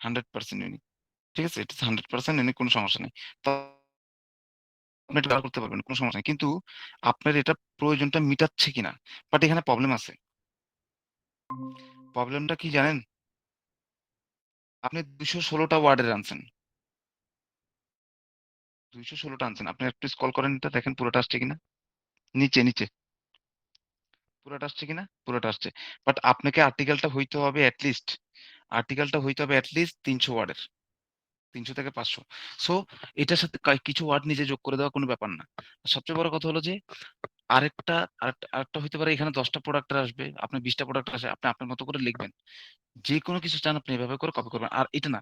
100% ইউনিক। ঠিক আছে, এটা 100% ইউনিক, কোনো সমস্যা নেই। তো আপনি এটা ব্যবহার করতে পারবেন, কোনো সমস্যা নেই, কিন্তু আপনার এটা প্রয়োজনটা মিটাচ্ছে কিনা। বাট এখানে প্রবলেম আছে। প্রবলেমটা কি জানেন? আপনি 216টা ওয়ার্ডের আনছেন, 216টা আনছেন, আপনি একটু স্ক্রল করেন, এটা দেখেন পুরোটা আসছে কিনা। নিচে নিচে পুরোটা আসছে কিনা, পুরোটা আসছে। বাট আপনাকে আর্টিকেলটা হইতে হবে অ্যাটলিস্ট 300 ওয়ার্ডের, 300 থেকে 500। সো এটার সাথে কিছু ওয়ার্ড নিজে যোগ করে দেওয়া কোনো ব্যাপার না। সবচেয়ে বড় কথা হলো যে আরেকটা আরেকটা আরেকটা হইতে পারে, এখানে 10টা প্রোডাক্ট আসবে, আপনি 20টা প্রোডাক্ট আসে, আপনি আপনার মতো করে লিখবেন। যে কোনো কিছু চান আপনি এভাবে করে কপি করবেন। আর এটা না,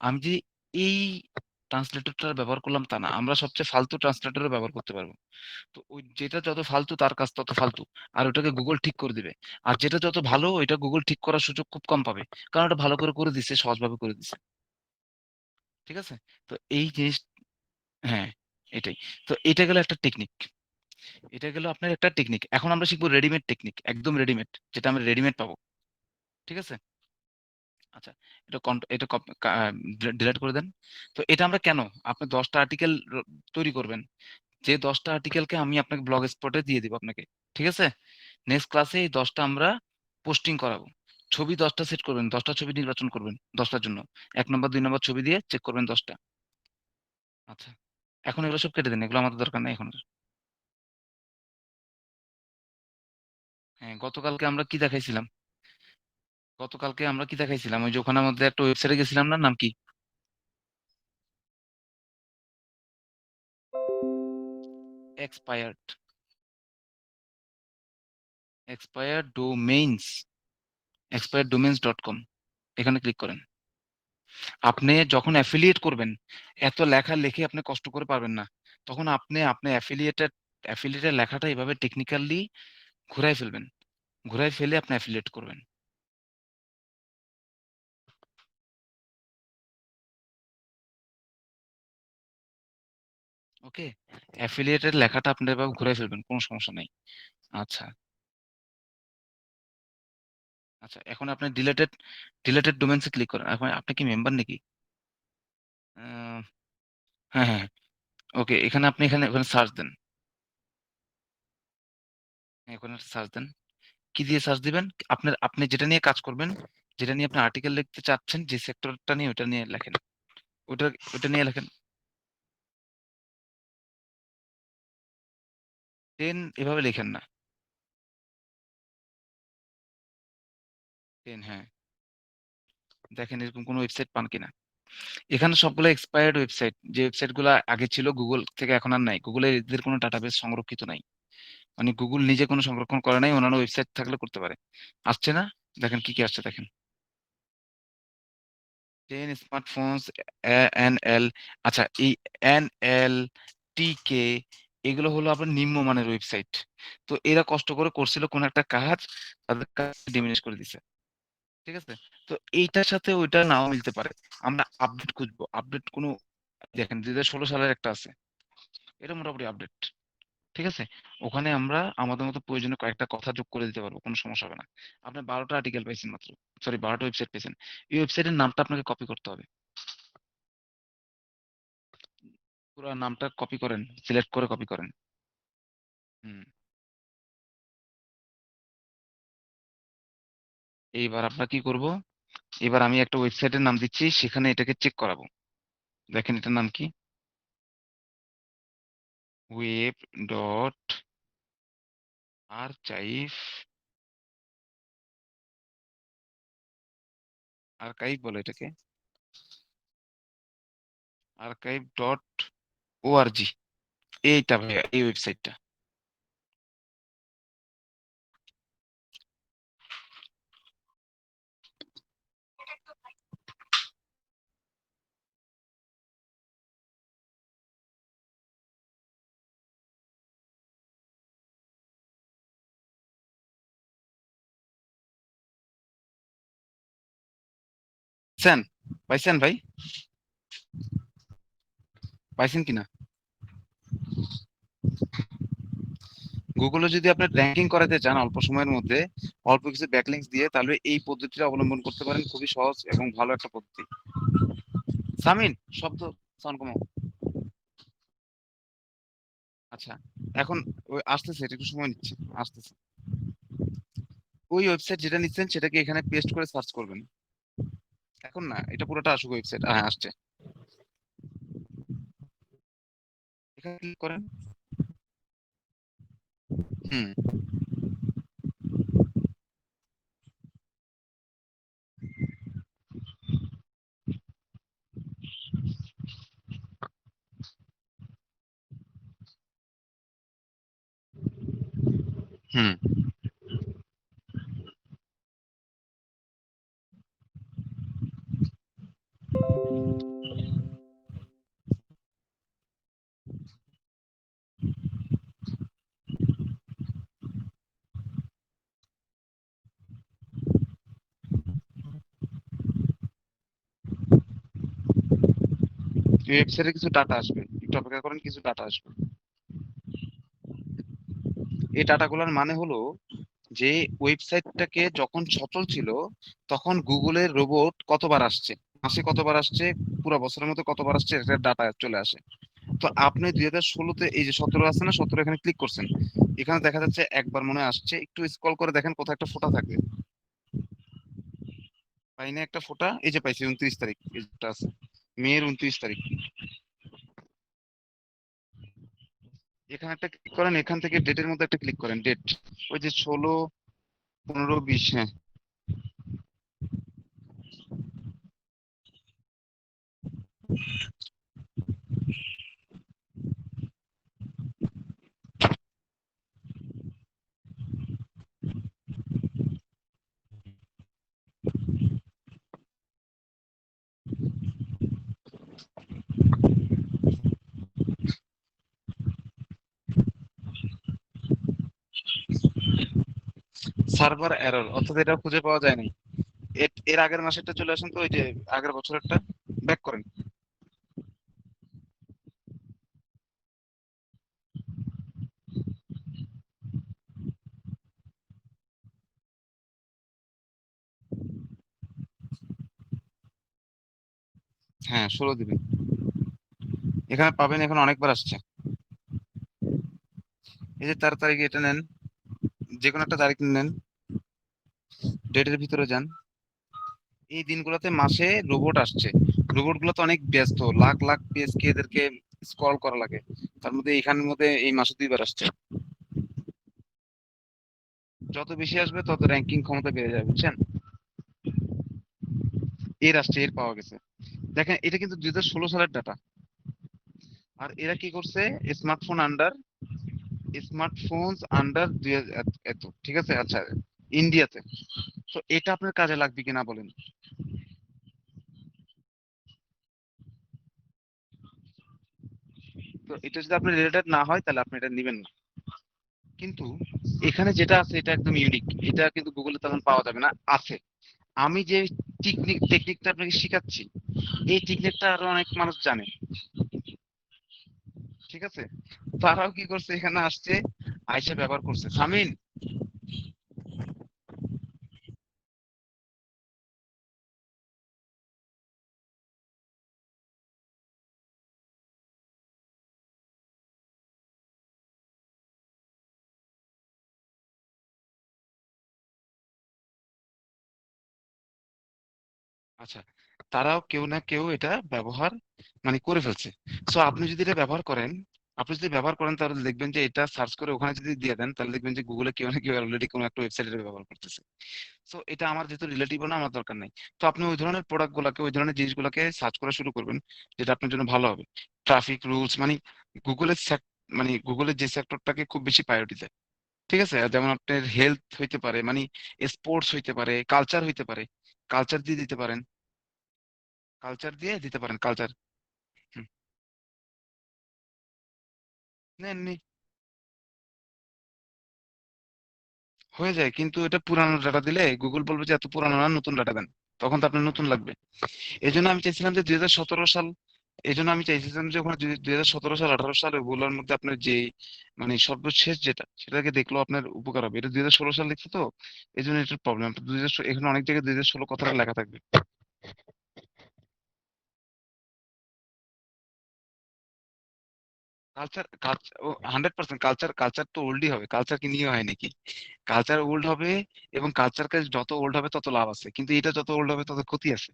আমি যে এই ট্রান্সলেটরটা ব্যবহার করলাম তা না, আমরা সবচেয়ে ফালতু ট্রান্সলেটরও ব্যবহার করতে পারবো। তো ওই যেটা যত ফালতু তার কাজ তত ফালতু, আর ওটাকে গুগল ঠিক করে দিবে। আর যেটা যত ভালো ওইটা গুগল ঠিক করার সুযোগ খুব কম পাবে, কারণ ওটা ভালো করে করে দিচ্ছে, সহজভাবে করে দিচ্ছে। ঠিক আছে, তো এই জিনিস, হ্যাঁ, এটাই। তো এটা গেল একটা টেকনিক, এটা গেল আপনার একটা টেকনিক। এখন আমরা শিখবো রেডিমেড টেকনিক, একদম রেডিমেড, যেটা আমরা রেডিমেড পাবো। ঠিক আছে, আচ্ছা, এটা ডিলিট করে দেন। তো এটা আমরা কেন, আপনি 10টা আর্টিকেল তৈরি করবেন, যে 10টা আর্টিকেলকে আমি আপনাকে ব্লগ স্পটে দিয়ে দিব আপনাকে। ঠিক আছে, নেক্সট ক্লাসে এই 10টা আমরা পোস্টিং করাবো। ছবি 10টা সেট করবেন, 10টা ছবি নির্বাচন করবেন 10টার জন্য, 1 নম্বর 2 নম্বর ছবি দিয়ে চেক করবেন 10টা। আচ্ছা, এখন এগুলো সব কেটে দিন, এগুলো আমাদের দরকার নেই এখন আর। হ্যাঁ, গতকালকে আমরা কি দেখাইছিলাম, ওই যে ওখানের মধ্যে একটা ওয়েবসাইটে গেছিলাম না, নাম কি? এক্সপায়ার্ড এক্সপায়ার্ড ডোমেইনস এক্সপায়ার্ড ডোমেইনস.com, এখানে ক্লিক করেন। আপনি যখন অ্যাফিলিয়েট করবেন, এত লেখা লিখে আপনি কষ্ট করে পারবেন না, তখন আপনি অ্যাফিলিয়েটের লেখাটা এভাবে টেকনিক্যালি ঘুরাই ফেলবেন, ঘুরাই ফেলে আপনি অ্যাফিলিয়েট করবেন। ওকে, অ্যাফিলিয়েটের লেখাটা আপনি এভাবে ঘুরাই ফেলবেন, কোনো সমস্যা নেই। আচ্ছা, আচ্ছা, এখন আপনি ডিলেটেড ডোমেইনসে ক্লিক করেন। এখন আপনি কি মেম্বার নাকি? আহ, হ্যাঁ, হ্যাঁ, ওকে, এখানে আপনি এখানে ওখানে সার্চ দেন। হ্যাঁ, এখানে সার্চ দেন। কি দিয়ে সার্চ দিবেন? আপনি যেটা নিয়ে কাজ করবেন, যেটা নিয়ে আপনি আর্টিকেল লিখতে চাচ্ছেন, যে সেক্টরটা নিয়ে, ওটা নিয়ে লেখেন। ওটা ওটা নিয়ে লেখেন। 10 এভাবে লেখেন না। 10, হ্যাঁ, দেখেন এরকম কোনো ওয়েবসাইট পান কিনা। এখানে সবগুলো এক্সপায়ার্ড ওয়েবসাইট, যে ওয়েবসাইট গুলো আগে ছিল গুগল থেকে, এখন আর নাই। গুগলের এদের কোনো ডাটাবেস সংরক্ষিত নাই, মানে গুগল নিজে কোনো সংরক্ষণ করে নাই, অন্যান্য ওয়েবসাইট থাকলে করতে পারে। আসছে না, দেখেন কি কি আসছে দেখেন। 10 স্মার্টফোনস, এন এল। আচ্ছা, এই NLTK, এগুলো হলো আপনার নিম্নমানের ওয়েবসাইট। তো এরা কষ্ট করে করছিল কোন একটা কাজ, তাদের কাজ ডিমিনিশ করে দিছে। ঠিক আছে, তো এইটার সাথে ওইটা নাও মিলতে পারে। আমরা আপডেট খুঁজবো, আপডেট কোনো, দেখেন 2016 সালের একটা আছে, এটা মোটামুটি আপডেট। ঠিক আছে, ওখানে আমরা আমাদের মতো প্রয়োজনীয় কয়েকটা কথা যোগ করে দিতে পারবো, কোনো সমস্যা হবে না। আপনি 12টা আর্টিকেল পাইছেন মাত্র, সরি 12টা ওয়েবসাইট পেয়েছেন। এই ওয়েবসাইটের নামটা আপনাকে কপি করতে হবে, পুরো নামটা কপি করেন, সিলেক্ট করে কপি করেন। হুম, এইবার আমরা কি করব, এবার আমি একটা ওয়েবসাইটের নাম দিচ্ছি, সেখানে এটাকে চেক করাবো। দেখেন এটার নাম কি, web.archive বলে এটাকে, archive.org, এইটা ভাইয়া, এই ওয়েবসাইটটা। পাইছেন? পাইছেন ভাই? পাইছেন কিনা? গুগলে যদি আপনি র্যাঙ্কিং করাতে চান অল্প সময়ের মধ্যে অল্প কিছু ব্যাকলিংস দিয়ে, তাহলে এই পদ্ধতিটা অবলম্বন করতে পারেন। খুবই সহজ এবং ভালো একটা পদ্ধতি। সামিন, শব্দ সাউন্ড কমাও। আচ্ছা, এখন ওই আসতেছে, এটা একটু সময় নিচ্ছে, আসতেছে। ওই ওয়েবসাইট যেটা নিচ্ছেন সেটাকে এখানে পেস্ট করে সার্চ করবেন। এখন না, এটা পুরোটা আসুক ওয়েবসাইট। হ্যাঁ, আসছে। এখানে ক্লিক করেন। হুম। হুম। ওয়েবসাইটে কিছু ডাটা আসবে, একটু অপেক্ষা করেন, কিছু ডাটা আসবে। এই ডাটাগুলোর মানে হলো যে ওয়েবসাইটটাকে যখন সচল ছিল তখন গুগলের রোবট কতবার আসছে, মাসে কতবার আসছে, পুরো বছরের মধ্যে কতবার আসছে, এটা ডাটা চলে আসে। তো আপনি 2016-তে এই যে 17 আছে না, 17 এখানে ক্লিক করছেন, এখানে দেখা যাচ্ছে একবার মনে হয় আসছে। একটু স্ক্রল করে দেখেন কোথায় একটা ফোঁটা থাকবে। পাই না একটা ফোঁটা? এই যে পাইছি, 29 তারিখ, এই যেটা আছে, মেয়ের 29 তারিখ। এখানে একটা ক্লিক করেন, এখান থেকে ডেটের মধ্যে একটা ক্লিক করেন, ডেট। ওই যে 16, 15, 20। হ্যাঁ। সার্ভার এরর, অর্থাৎ এটা খুঁজে পাওয়া যায় নাই। এর আগের মাসেরটা চলে আসেন তো, ওই যে আগের বছরেরটা ব্যাক করেন। হ্যাঁ, 16 দিবেন। এখানে পাবেন, এখন অনেকবার আসছে। এই যে 4 তারিখ, এটা নেন, যে কোনো একটা তারিখ নেন, ডেটের ভিতরে যান। এই দিনগুলোতে মাসে রোবট আসছে। রোবট গুলো তো অনেক ব্যস্ত, লাখ লাখ পেজ কে এদেরকে স্ক্রল করা লাগে। তার মধ্যে এখানের মধ্যে এই মাসে 2বার আসছে। যত বেশি আসবে তত র্যাঙ্কিং ক্ষমতা বেড়ে যাবে, বুঝছেন? এর আসছে, এর পাওয়া গেছে। দেখেন, এটা কিন্তু 2016 সালের ডাটা। আর এরা কি করছে? স্মার্টফোন আন্ডার, স্মার্টফোনস আন্ডার এত, ঠিক আছে? আচ্ছা, ইন্ডিয়াতে। তো এটা আপনার কাজে লাগবে কিনা বলেন? তো এটা যদি আপনার রিলেটেড না হয় তাহলে আপনি এটা নেবেন না। কিন্তু এখানে যেটা আছে এটা একদম ইউনিক, এটা কিন্তু গুগলে তেমন পাওয়া যাবে না। আছে, আমি যে টেকনিকটা আপনাকে শিখাচ্ছি, এই টেকনিকটা আরো অনেক মানুষ জানে, ঠিক আছে? তারাও কি করছে, এখানে আসছে, আইসা ব্যবহার করছে। সামিন, আচ্ছা, তারাও কেউ না কেউ এটা ব্যবহার মানে করে ফেলছে। সো আপনি যদি এটা ব্যবহার করেন, তাহলে দেখবেন যে এটা সার্চ করে ওখানে যদি দিয়ে দেন, তাহলে দেখবেন যে গুগলে কেউ না কেউ অলরেডি কোনো একটা ওয়েবসাইটে ব্যবহার করতেছে। সো এটা আমার যেহেতু রিলেটিভ না, আমার দরকার নাই। তো আপনি ওই ধরনের প্রোডাক্ট গুলাকে, ওই ধরনের জিনিসগুলোকে সার্চ করা শুরু করবেন, যেটা আপনার জন্য ভালো হবে। ট্রাফিক রুলস মানে গুগলের মানে গুগলের যে সেক্টরটাকে খুব বেশি প্রায়োরিটি দেয়, ঠিক আছে? যেমন আপনার হেলথ হইতে পারে, মানে স্পোর্টস হইতে পারে, কালচার হইতে পারে, কালচার দিয়ে দিতে পারেন। কালচার। নেননি, হয়ে যায়। কিন্তু এটা পুরানো ডাটা দিলে গুগল বলবে যে এত পুরানো না, নতুন ডাটা দেন। তখন তো আপনার নতুন লাগবে। এই জন্য আমি চাইছিলাম যে 2017 সাল, এই জন্য আমি চাইছিলাম যে ওখানে যদি 2017 সাল 18 সাল ওগুলোর মধ্যে আপনার যে মানে সর্বশেষ যেটা সেটাকে দেখলেও আপনার উপকার হবে। এটা 2016 সাল লিখছে তো, এই জন্য এটার প্রবলেম। এখানে অনেক জায়গায় 2016 কথাটা লেখা থাকবে। কালচার কালচার 100% কালচার, কালচার তো ওল্ডই হবে, কালচার কি নিয়ে হয় নাকি? কালচার ওল্ড হবে, এবং কালচারকে যত ওল্ড হবে তত লাভ আছে, কিন্তু এটা যত ওল্ড হবে তত ক্ষতি আছে।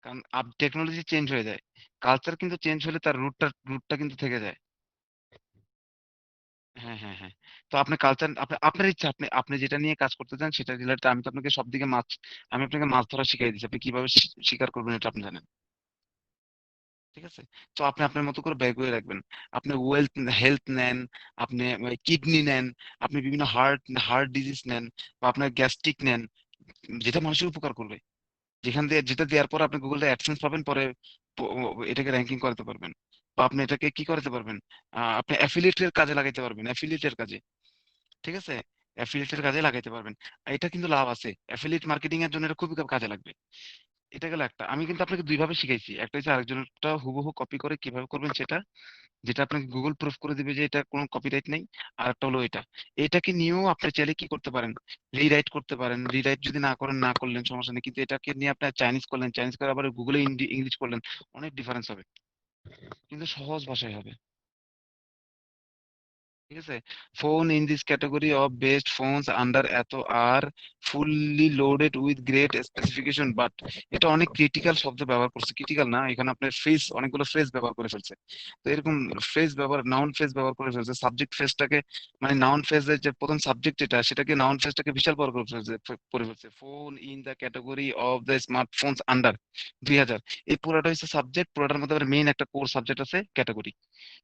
কারণ টেকনোলজি চেঞ্জ হয়ে যায়, কালচার কিন্তু চেঞ্জ হলে তার রুটটা কিন্তু থেকে যায়। হ্যাঁ, হ্যাঁ, হ্যাঁ। তো আপনি কালচার, আপনার ইচ্ছা, আপনি আপনি যেটা নিয়ে কাজ করতে চান সেটা রিলেটেড। আমি তো আপনাকে সব দিকে মাছ, আমি আপনাকে মাছ ধরা শিখিয়ে দিচ্ছি, আপনি কিভাবে শিকার করবেন এটা আপনি জানেন। ঠিক আছে? তো আপনি আপনার মতো করে ব্যয় করে রাখবেন। আপনি ওয়েলথ হেলথ নেন, আপনি কিডনি নেন, আপনি বিভিন্ন হার্ট হার্ট ডিজিজ নেন, বা আপনার গ্যাস্ট্রিক নেন, যেটা মানুষের উপকার করবে। যেখান দিয়ে যেটা দেওয়ার পর আপনি গুগলে অ্যাডসেন্স পাবেন, পরে এটাকে র্যাঙ্কিং করতে পারবেন। বা আপনি এটাকে কি করতে পারবেন, আপনি অ্যাফিলিয়েটের কাজে লাগাইতে পারবেন, অ্যাফিলিয়েটের কাজে। ঠিক আছে? অ্যাফিলিয়েটের কাজে লাগাইতে পারবেন। এটা কিন্তু লাভ আছে, অ্যাফিলিয়েট মার্কেটিং এর জন্য এটা খুবই কাজে লাগবে। এটা গেল একটা। আমি কিন্তু আপনাকে দুই ভাবে শিখাইছি, একটা হচ্ছে আরেকজনেরটা হুবহু কপি করে কিভাবে করবেন সেটা, যেটা আপনাকে গুগল প্রুফ করে দিবে যে এটা কোনো কপিরাইট নেই। আর একটা হলো এটা, এটাকে নিয়েও আপনি চাইলে কি করতে পারেন, রিরাইট করতে পারেন। রিরাইট যদি না করেন, না করলেন সমস্যা নেই, কিন্তু এটাকে নিয়ে আপনার চাইনিজ করলেন, চাইনিজ করে আবার গুগলে ইংলিশ করলেন, অনেক ডিফারেন্স হবে, কিন্তু সহজ ভাষায় হবে। ঠিক আছে? Phone in this category of best phones under এত are fully loaded with great specification, but এটা অনেক ক্রিটিক্যাল শব্দ ব্যবহার করছে, ক্রিটিক্যাল না, এখানে আপনার ফ্রেজ, অনেকগুলো ফ্রেজ ব্যবহার করে ফেলছে। তো এরকম ফ্রেজ ব্যবহার, নাউন ফ্রেজ ব্যবহার করে ফেলছে, সাবজেক্ট ফ্রেজটাকে, মানে নাউন ফ্রেজের যে প্রথম সাবজেক্ট যেটা সেটাকে, নাউন ফ্রেজটাকে বিশাল বড় করে ফেলছে। Phone in the category of the smartphones under 2000, এই পুরোটা হচ্ছে সাবজেক্ট, পুরোটার মধ্যে আবার মেইন একটা কোর সাবজেক্ট আছে ক্যাটাগরি,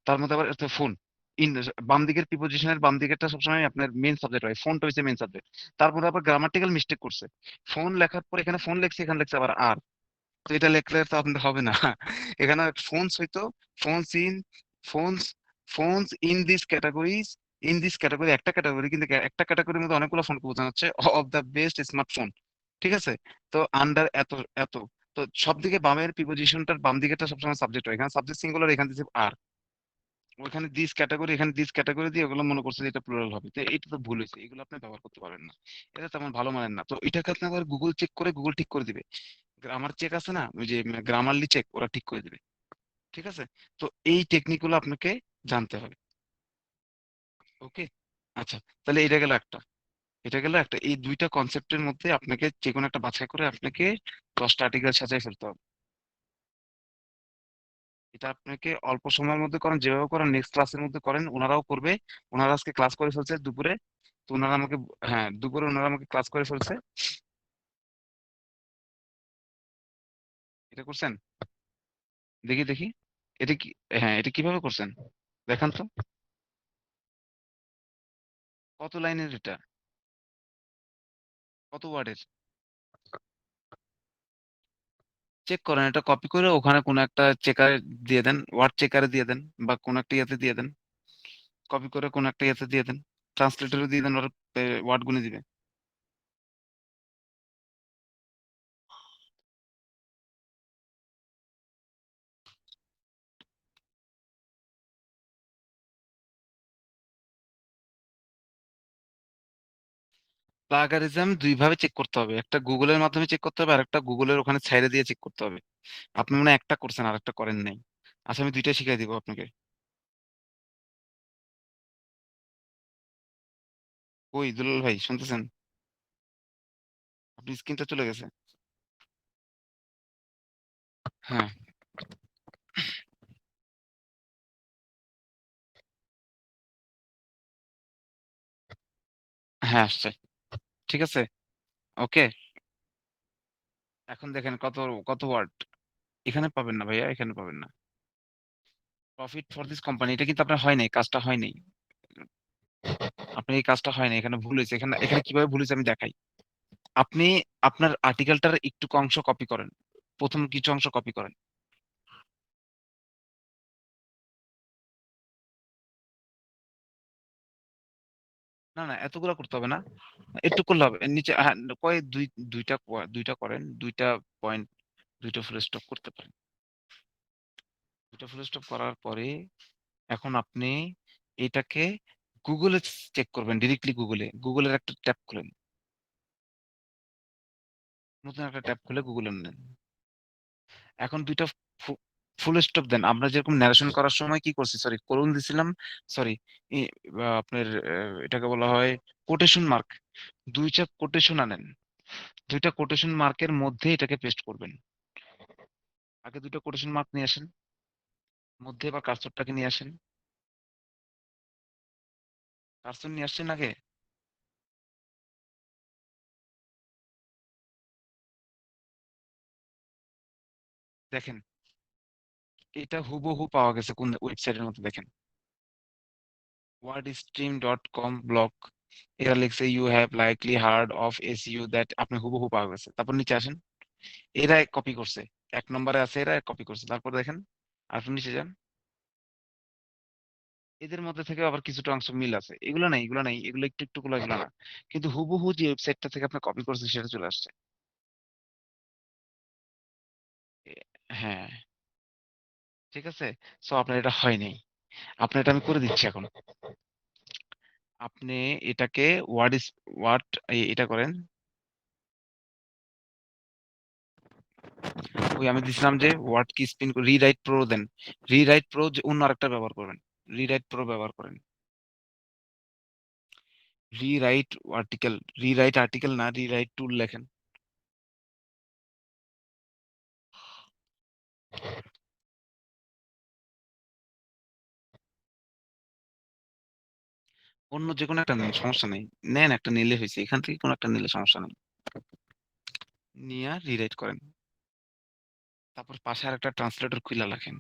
তার মধ্যে আবার ফোন ইন, বাম দিকের প্রিপোজিশনের বাম দিকেরটা সবসময় আপনার মেন সাবজেক্ট হয়, ফোনটা হচ্ছে মেন সাবজেক্ট। তারপরে আবার গ্রামাটিক্যাল মিস্টেক করছে, ফোন লেখার পর এখানে ফোন লেখছে, এখানে লেখছে আবার আর। তো এটা লিখলে তো আপনার হবে না। এখানে ফোনস হইতো phones in, phones phones in this categories, in this category একটা ক্যাটাগরি, কিন্তু একটা ক্যাটাগরির মধ্যে অনেকগুলো ফোনকে বোঝানো হচ্ছে, অফ দ্য বেস্ট স্মার্টফোন। ঠিক আছে? তো আন্ডার এত এত, তো সব দিকে বামের প্রিপোজিশনটার বাম দিকেরটা সবসময় সাবজেক্ট হয়, এখানে সাবজেক্ট সিঙ্গুলার, এখানে দিচ্ছে আর। ওইখানে দিস ক্যাটাগরি, এখানে দিস ক্যাটাগরি দিয়ে ওগুলো মনে করছে যে এটা প্লুরাল হবে, তো এটা তো ভুল হয়েছে, এগুলো আপনি ব্যবহার করতে পারবেন না। এটা তেমন ভালো মানের না, তো এটাকে আপনি আবার গুগল চেক করে, গুগল ঠিক করে দিবে। গ্রামার চেক আছে না, ওই যে গ্রামারলি চেক, ওরা ঠিক করে দিবে। ঠিক আছে? তো এই টেকনিক গুলো আপনাকে জানতে হবে। ওকে, আচ্ছা, তাহলে এটা গেল একটা, এটা গেল একটা। এই দুইটা কনসেপ্টের মধ্যে আপনাকে যে কোনো একটা বাছাই করে আপনাকে 10টা আর্টিকেল সাজাই ফেলতে হবে। এটা আপনাকে অল্প সময়ের মধ্যে করেন, যেভাবে করেন নেক্সট ক্লাসের মধ্যে করেন, ওনারাও করবে। ওনারা আজকে ক্লাস করে ফেলছে দুপুরে, তো ওনারা আমাকে, হ্যাঁ দুপুরে ওনারা আমাকে ক্লাস করে ফেলছে। এটা করছেন? দেখি দেখি, এটা কি, হ্যাঁ এটা কিভাবে করছেন দেখান তো, কত লাইনের এটা, কত ওয়ার্ডের? চেক করেন, এটা কপি করে ওখানে কোনো একটা চেকারে দিয়ে দেন, ওয়ার্ড চেকারে দিয়ে দেন, বা কোনো একটা ইয়েতে দিয়ে দেন, কপি করে কোনো একটা ইয়েতে দিয়ে দেন, ট্রান্সলেটরে দিয়ে দেন, ওরা ওয়ার্ড গুনে দিবে। প্লাগারিজম দুই ভাবে চেক করতে হবে, একটা গুগলের মাধ্যমে চেক করতে হবে, আর একটা গুগলের ওখানে ছাইড়ে দিয়ে চেক করতে হবে। আপনি মানে একটা করছেন আর একটা করেন নাই। আচ্ছা, আমি দুইটা শিখাই দিব আপনাকে। ওই দুলাল ভাই শুনতেছেন? আপনি স্ক্রিনটা চলে গেছে। হ্যাঁ, হ্যাঁ আসছে। ঠিক আছে, ওকে। এখন দেখেন কত, কত ওয়ার্ড। এখানে পাবেন না ভাইয়া, এখানে পাবেন না। প্রফিট ফর দিস কোম্পানি, এটা কিন্তু আপনার হয় নাই, কাজটা হয় নাই। আপনার এই কাজটা হয় নাই, এখানে ভুল হয়েছে। এখানে এখানে কিভাবে ভুল হয়েছে আমি দেখাই। আপনি আপনার আর্টিকেলটার একটু অংশ কপি করেন, প্রথম কিছু অংশ কপি করেন। না না, এতগুলা করতে হবে না, একটু করলে হবে। নিচে হ্যাঁ, কয় দুইটা করেন, দুইটা পয়েন্ট, দুইটা ফুল স্টপ করতে পারেন। দুইটা ফুল স্টপ করার পরে এখন আপনি এটাকে গুগলে চেক করবেন, ডিরেক্টলি গুগলের একটা ট্যাব খুলেন, নতুন একটা ট্যাব খুলে গুগলে নেন। এখন দুইটা ফুল স্টপ দেন। আমরা যেরকম ন্যারেশন করার সময় কি করছি, সরি কোলন দিছিলাম, সরি আপনার এটাকে বলা হয় কোটেশন মার্ক। দুইটা কোটেশন আনেন, দুইটা কোটেশন মার্কের মধ্যে এটাকে পেস্ট করবেন। আগে দুইটা কোটেশন মার্ক নিয়ে আসেন, মধ্যে বা কার্সরটাকে নিয়ে আসেন। কার্সর নিয়ে আসছেন আগে? দেখেন, এটা হুবহু পাওয়া গেছে কোন ওয়েবসাইটের মধ্যে, দেখেন wordstream.com ব্লগ, এরা লিখছে you have likely heard of SEO that, আপনি হুবহু পাওয়া গেছে। তারপর নিচে আসেন, এরা কপি করছে, 1 নম্বরে আছে, এরা কপি করছে। তারপর দেখেন, আর একটু নিচে যান, এদের মধ্যে থেকে আবার কিছুটা অংশ মিল আছে। এগুলো নাই, এগুলো একটু একটু গুলো, এগুলো না, কিন্তু হুবহু যে ওয়েবসাইটটা থেকে আপনি কপি করছেন সেটা চলে আসছে। হ্যাঁ, ঠিক আছে। সো আপনার এটা হয়নি, আপনার এটা আমি করে দিচ্ছি এখন। আপনি এটাকে ওয়ার্ড ইস ওয়াট এটা করেন, ওই আমি দিছিলাম যে ওয়ার্ড কি স্পিন রিরাইট প্রো দেন। রিরাইট প্রো যে অন্য আরেকটা ব্যবহার করবেন, রিরাইট প্রো ব্যবহার করেন। রিরাইট আর্টিকেল, রিরাইট আর্টিকেল না, রিরাইট টুল লেখেন। অন্য যে কোনো একটা নেন, সমস্যা নেই। নেন একটা নিলে হয়েছে, এখান থেকে কোনো একটা নিলে সমস্যা নেই। নিয়ে রিরাইট করেন। তারপর পাশে আর একটা ট্রান্সলেটর খুলে রাখেন।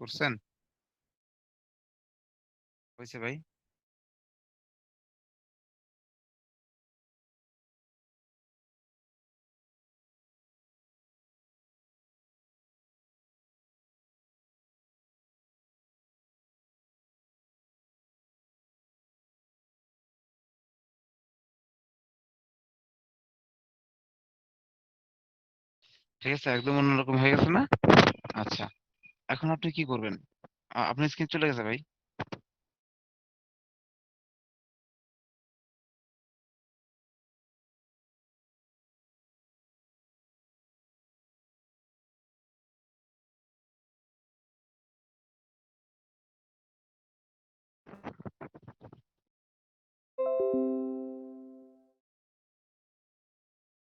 করছেন? হয়েছে ভাই? ঠিক আছে, একদম অন্যরকম হয়ে গেছে না? আচ্ছা, এখন আপনি কি করবেন? আপনার স্ক্রিন চলে গেছে ভাই?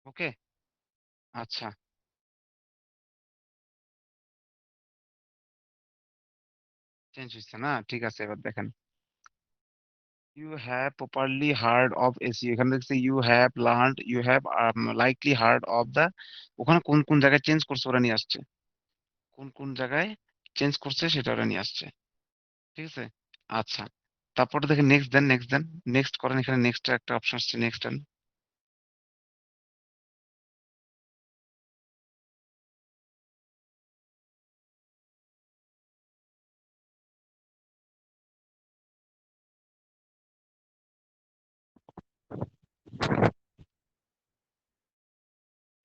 ওকে, আচ্ছা, চেঞ্জ হয়েছে না? ঠিক আছে, এবার দেখেন, you have properly heard of SEO, এখানে দেখছি you have learned, you have likely heard of the, ওখানে কোন কোন জায়গায় চেঞ্জ করছে ওরা নিয়ে আসছে, কোন কোন জায়গায় চেঞ্জ করছে সেটা ওরা নিয়ে আসছে। ঠিক আছে, আচ্ছা, তারপরে দেখেন নেক্সট দেন, নেক্সট দেন, নেক্সট করেন, এখানে নেক্সট একটা অপশন আসছে, নেক্সট দেন।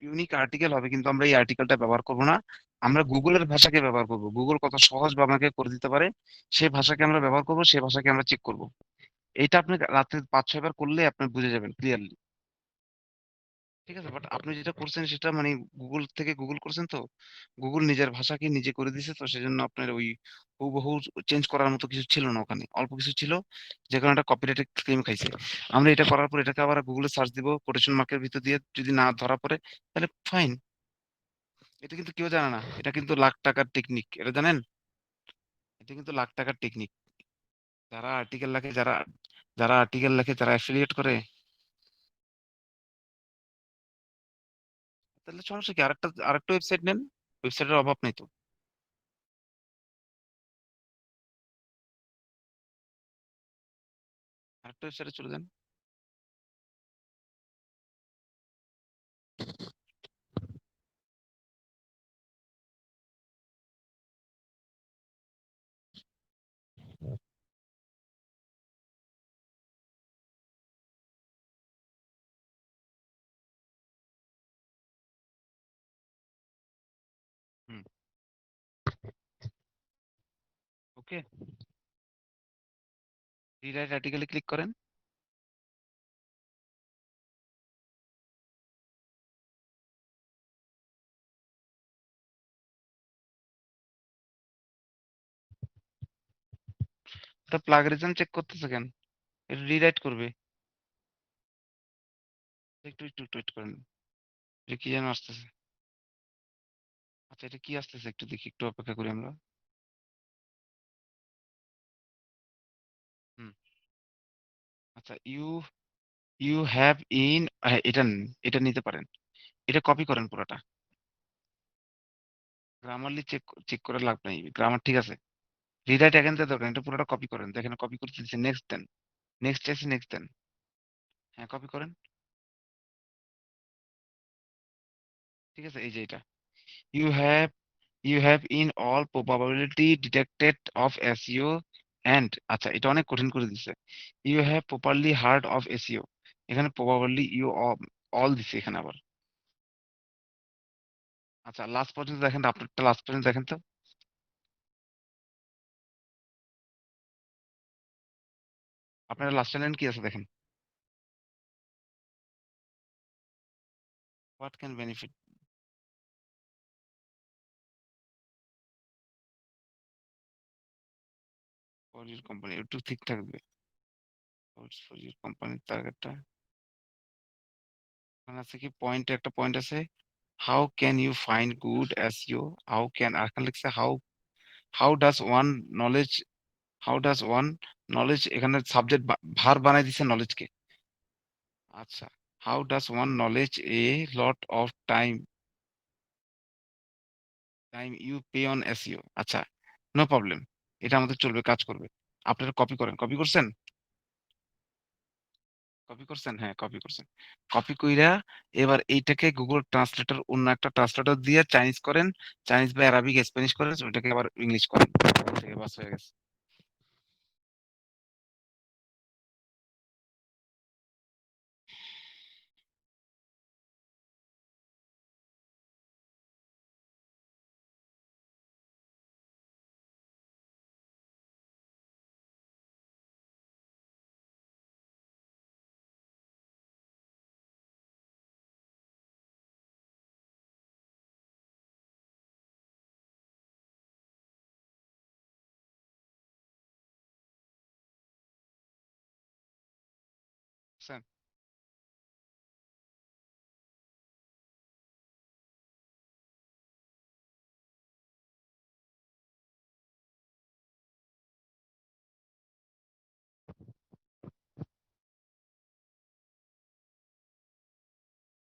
ইউনিক আর্টিকেল হবে, কিন্তু আমরা এই আর্টিকেলটা ব্যবহার করব না, আমরা গুগলের ভাষাকে ব্যবহার করব। গুগল কত সহজ ভাবে আমাকে করে দিতে পারে, সেই ভাষাকে আমরা ব্যবহার করব, সেই ভাষাকে আমরা চেক করব। এইটা আপনি রাতে 5-6 বার করলে আপনি বুঝে যাবেন ক্লিয়ারলি। ঠিক আছে, বাট আপনি যেটা করছেন সেটা মানে গুগল থেকে গুগল করছেন তো, গুগল নিজের ভাষাকে নিজে করে দিছে, তো সেজন্য আপনার ওই হুবহু চেঞ্জ করার মতো কিছু ছিল না, ওখানে অল্প কিছু ছিল, যে কারণে একটা কপিরাইট ক্লেম খাইছে। আমরা এটা করার পর এটাকে আবার গুগলে সার্চ দিব, কোটেশন মার্কের ভিতর দিয়ে যদি না ধরা পড়ে তাহলে ফাইন। এটা কিন্তু কেউ জানে না, এটা কিন্তু লাখ টাকার টেকনিক, এটা জানেন? এটা কিন্তু লাখ টাকার টেকনিক। যারা আর্টিকেল লেখে, যারা যারা আর্টিকেল লেখে তারা অ্যাফিলিয়েট করে, তাহলে সমস্যা কি? আরেকটা ওয়েবসাইট নেন, ওয়েবসাইটের অভাব নেই তো। আরেকটা ওয়েবসাইটে চলে যান। হুম। ওকে, রিরাইট আর্টিকেলে ক্লিক করেন। এটা প্লাগরিজম চেক করতেছে কেন? এটা রিরাইট করবে। একটু একটু একটু ওয়েট করেন। এটা কি যেন আসতেছে। আচ্ছা, এটা কি আসতেছে একটু দেখি, একটু অপেক্ষা করি আমরা। হুম। আচ্ছা, ইউ ইউ হ্যাভ ইন, এটা এটা নিতে পারেন। এটা কপি করেন পুরোটা। গ্রামারলি চেক চেক করে লাভ নাই, গ্রামার ঠিক আছে। রিরাইট এখান থেকে দরকার নেই, এটা পুরোটা কপি করেন। দেখেন কপি করতে দিচ্ছে, নেক্সট দেন, নেক্সট চাইছে, নেক্সট দেন। হ্যাঁ, কপি করেন। ঠিক আছে, এই যে এটা, you have you have in all probability detected of SEO and, আচ্ছা এটা অনেক কঠিন করে দিচ্ছে। You have properly heard of SEO, এখানে প্রবাবলি ইউ অল দিছে এখানে আবার। আচ্ছা, লাস্ট পর্যন্ত দেখেন তো, আপনারটা লাস্ট পর্যন্ত দেখেন তো। আপনার লাস্ট লাইন কি আছে দেখেন। What can benefit for your company, একটু ঠিক থাকবে। ফর ইউর কোম্পানির টার্গেটটা এখানে আছে কি, পয়েন্ট একটা পয়েন্ট আছে, how can you find good SEO, how can, আর এখানে লিখছে how how does one knowledge, how does one knowledge, এখানে সাবজেক্ট ভার বানাই দিছে নলেজকে। আচ্ছা, how does one knowledge a lot of time, time you pay on SEO. আচ্ছা, নো প্রবলেম, এটা আমাদের চলবে, কাজ করবে। আপনারা কপি করেন, কপি করছেন, কপি করছেন, হ্যাঁ কপি করছেন। কপি কইরা এবার এইটাকে গুগল ট্রান্সলেটর, অন্য একটা ট্রান্সলেটর দিয়ে চাইনিজ করেন, চাইনিজ বা অ্যারাবিক স্প্যানিশ করেন, ওইটাকে আবার ইংলিশ করেন, থেকে বাস হয়ে গেছে। বুঝছেন?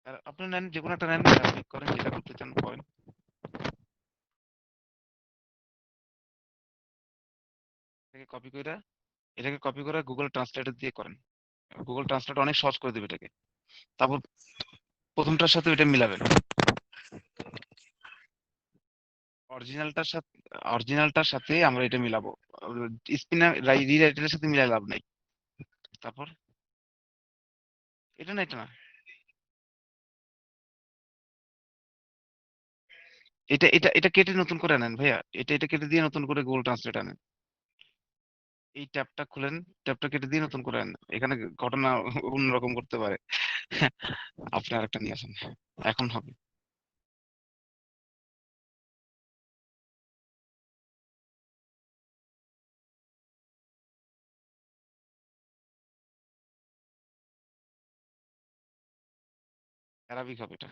আর আপনি নেন, যে কোনো একটা নেন, ক্লিক করেন, যেটা করতে চান করেন। এটাকে কপি কইরা, এটাকে কপি করে গুগল ট্রান্সলেটর দিয়ে করেন। গুগল ট্রান্সলেট অনেক সহজ করে দেবে এটাকে। তারপর প্রথমটার সাথে ওইটা মিলাবেন, অরিজিনালটার সাথে, অরিজিনালটার সাথে আমরা এটা মিলাবো। স্পিনার রিরাইটের সাথে মিলাই লাভ নাই। তারপর এটা না, এটা না, এটা এটা এটা কেটে নতুন করে আনেন ভাইয়া, এটা এটা কেটে দিয়ে নতুন করে গুগল ট্রান্সলেট আনেন। এই ট্যাবটা খুলেন, ট্যাবটা কেটে দিয়ে নতুন করে আনেন, এখানে ঘটনা অন্যরকম করতে পারে। আপনি আরেকটা নিয়ে আসেন, এখন হবে। অ্যারাবিক হবে এটা।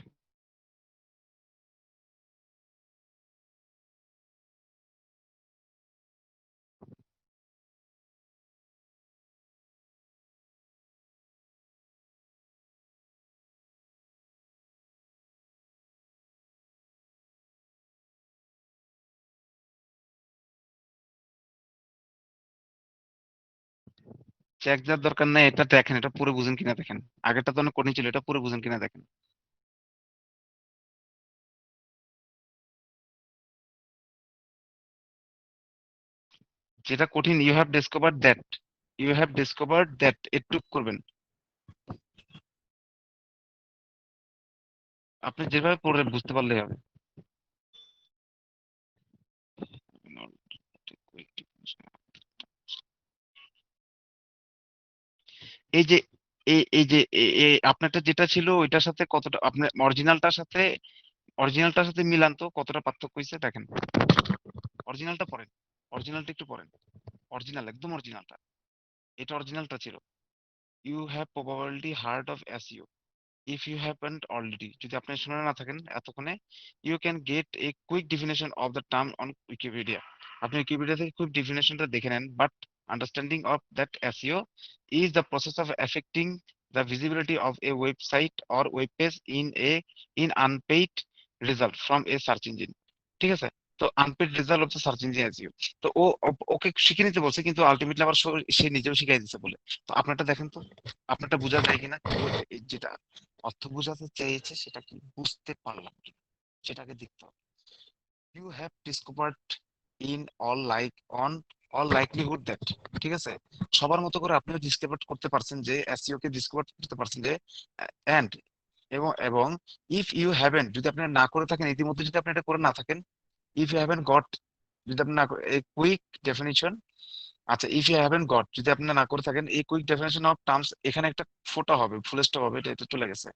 চেক দেওয়ার দরকার নেই, এটা দেখেন, এটা পুরো বুঝেন কিনা দেখেন। আগেরটা তো অনেক কঠিন ছিল, এটা পুরো বুঝেন কিনা দেখেন। যেটা কঠিন, ইউ হ্যাভ ডিসকভার্ড দ্যাট এটুক করবেন। আপনি যেভাবে পড়বেন বুঝতে পারলেই হবে। এই যে আপনারটা যেটা ছিল ওইটার সাথে কতটা, আপনার অরিজিনালটার সাথে মিলান তো কতটা পার্থক্য হয়েছে দেখেন। অরিজিনালটা পড়েন, অরিজিনালটা একটু পড়েন, অরিজিনাল একদম অরিজিনালটা, এটা অরিজিনালটা ছিল। You have probably heard of SEO if you haven't already, যদি আপনি শুনে না থাকেন এতক্ষণে, you can get a quick definition of the term on Wikipedia. আপনি উইকিপিডিয়া থেকে কুইক ডেফিনেশনটা দেখে নেন। But understanding of that SEO is the process of affecting the visibility of a website or web page in unpaid result from a search engine। ঠিক আছে? তো unpaid result of the search engine SEO. তো ওকে শিখে নিতে বলছে, কিন্তু ultimately আবার সে নিজেও শিখাই দিচ্ছে বলে। তো আপনারটা দেখেন তো, আপনারটা বোঝা যায় কিনা, যেটা অর্থ বোঝাতে চেয়েছে সেটা কি বুঝতে পারলাম কি, সেটাকে দেখতে হবে। You have discovered in all like on all likelihood that, ঠিক আছে, সবার মতো করে আপনিও ডিসকভার করতে পারছেন যে, এসইও কে ডিসকভার করতে পারছেন যে, এন্ড এবং ইফ ইউ হ্যাভেন, যদি আপনি না করে থাকেন ইতিমধ্যে, যদি আপনি এটা করে না থাকেন, ইফ ইউ হ্যাভেন গট, যদি আপনি না এ কুইক ডেফিনিশন, আচ্ছা ইফ ইউ হ্যাভেন গট, যদি আপনি না করে থাকেন এই কুইক ডেফিনেশন অফ টার্মস, এখানে একটা ফোটা হবে, ফুল স্টপ হবে, এটা চলে গেছে।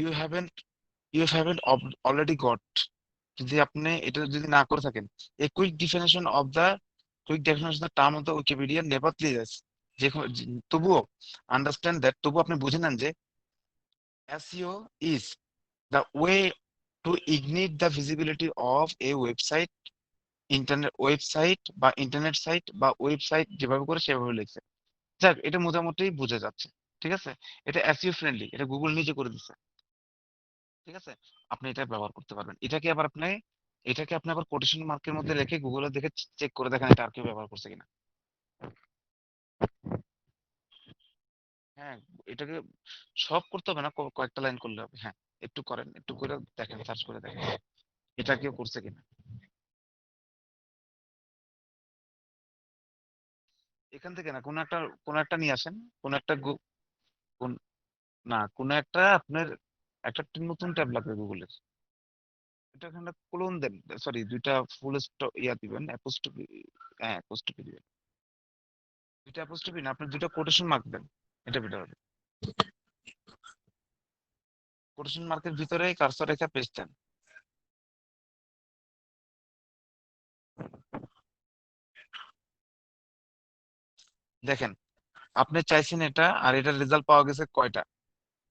You haven't you haven't already got, যদি আপনি এটা যদি না করে থাকেন, a quick definition of term of the Wikipedia nevertheless, যে তবুও আন্ডারস্ট্যান্ড দ্যাট, তবুও আপনি বুঝে নেন যে SEO is the way to ignite the visibility of a website, internet site বা ওয়েবসাইট, যেভাবে করে সেভাবে লিখছে। যাক, এটা মোটামুটি বুঝে যাচ্ছে। ঠিক আছে, এটা এসইও ফ্রেন্ডলি, এটা গুগল নিজে করে দিচ্ছে। ঠিক আছে, আপনি এটা ব্যবহার করতে পারবেন। এটাকে আপনি আবার কোটেশন মার্কের মধ্যে রেখে গুগলে দেখে চেক করে দেখেন এটা আর কেউ ব্যবহার করছে কিনা। হ্যাঁ, এটাকে সব করতে হবে না, কয়েকটা লাইন করলে হবে। হ্যাঁ, একটু করেন, একটু করে দেখেন, সার্চ করে দেখেন এটা কেউ করছে কিনা। এখান থেকে না, কোন একটা নিয়ে আসেন, কোন একটা কোন না, কোন একটা আপনার একটা নতুন ট্যাব লাগবে গুগলের, এটা এখানে ক্লোন দেন, সরি দুইটা ফুল স্টপ ইয়া দিবেন, অ্যাপোস্ট্রোফি, হ্যাঁ অ্যাপোস্ট্রোফি দিবেন, দুইটা অ্যাপোস্ট্রোফি না, আপনি দুইটা কোটেশন মার্ক দেন, এটা বেটার হবে। কোটেশন মার্কের ভিতরে কার্সর রেখে পেস্ট দেন। দেখেন, আপনি চাইছেন এটা, আর এটার রেজাল্ট পাওয়া গেছে কয়টা,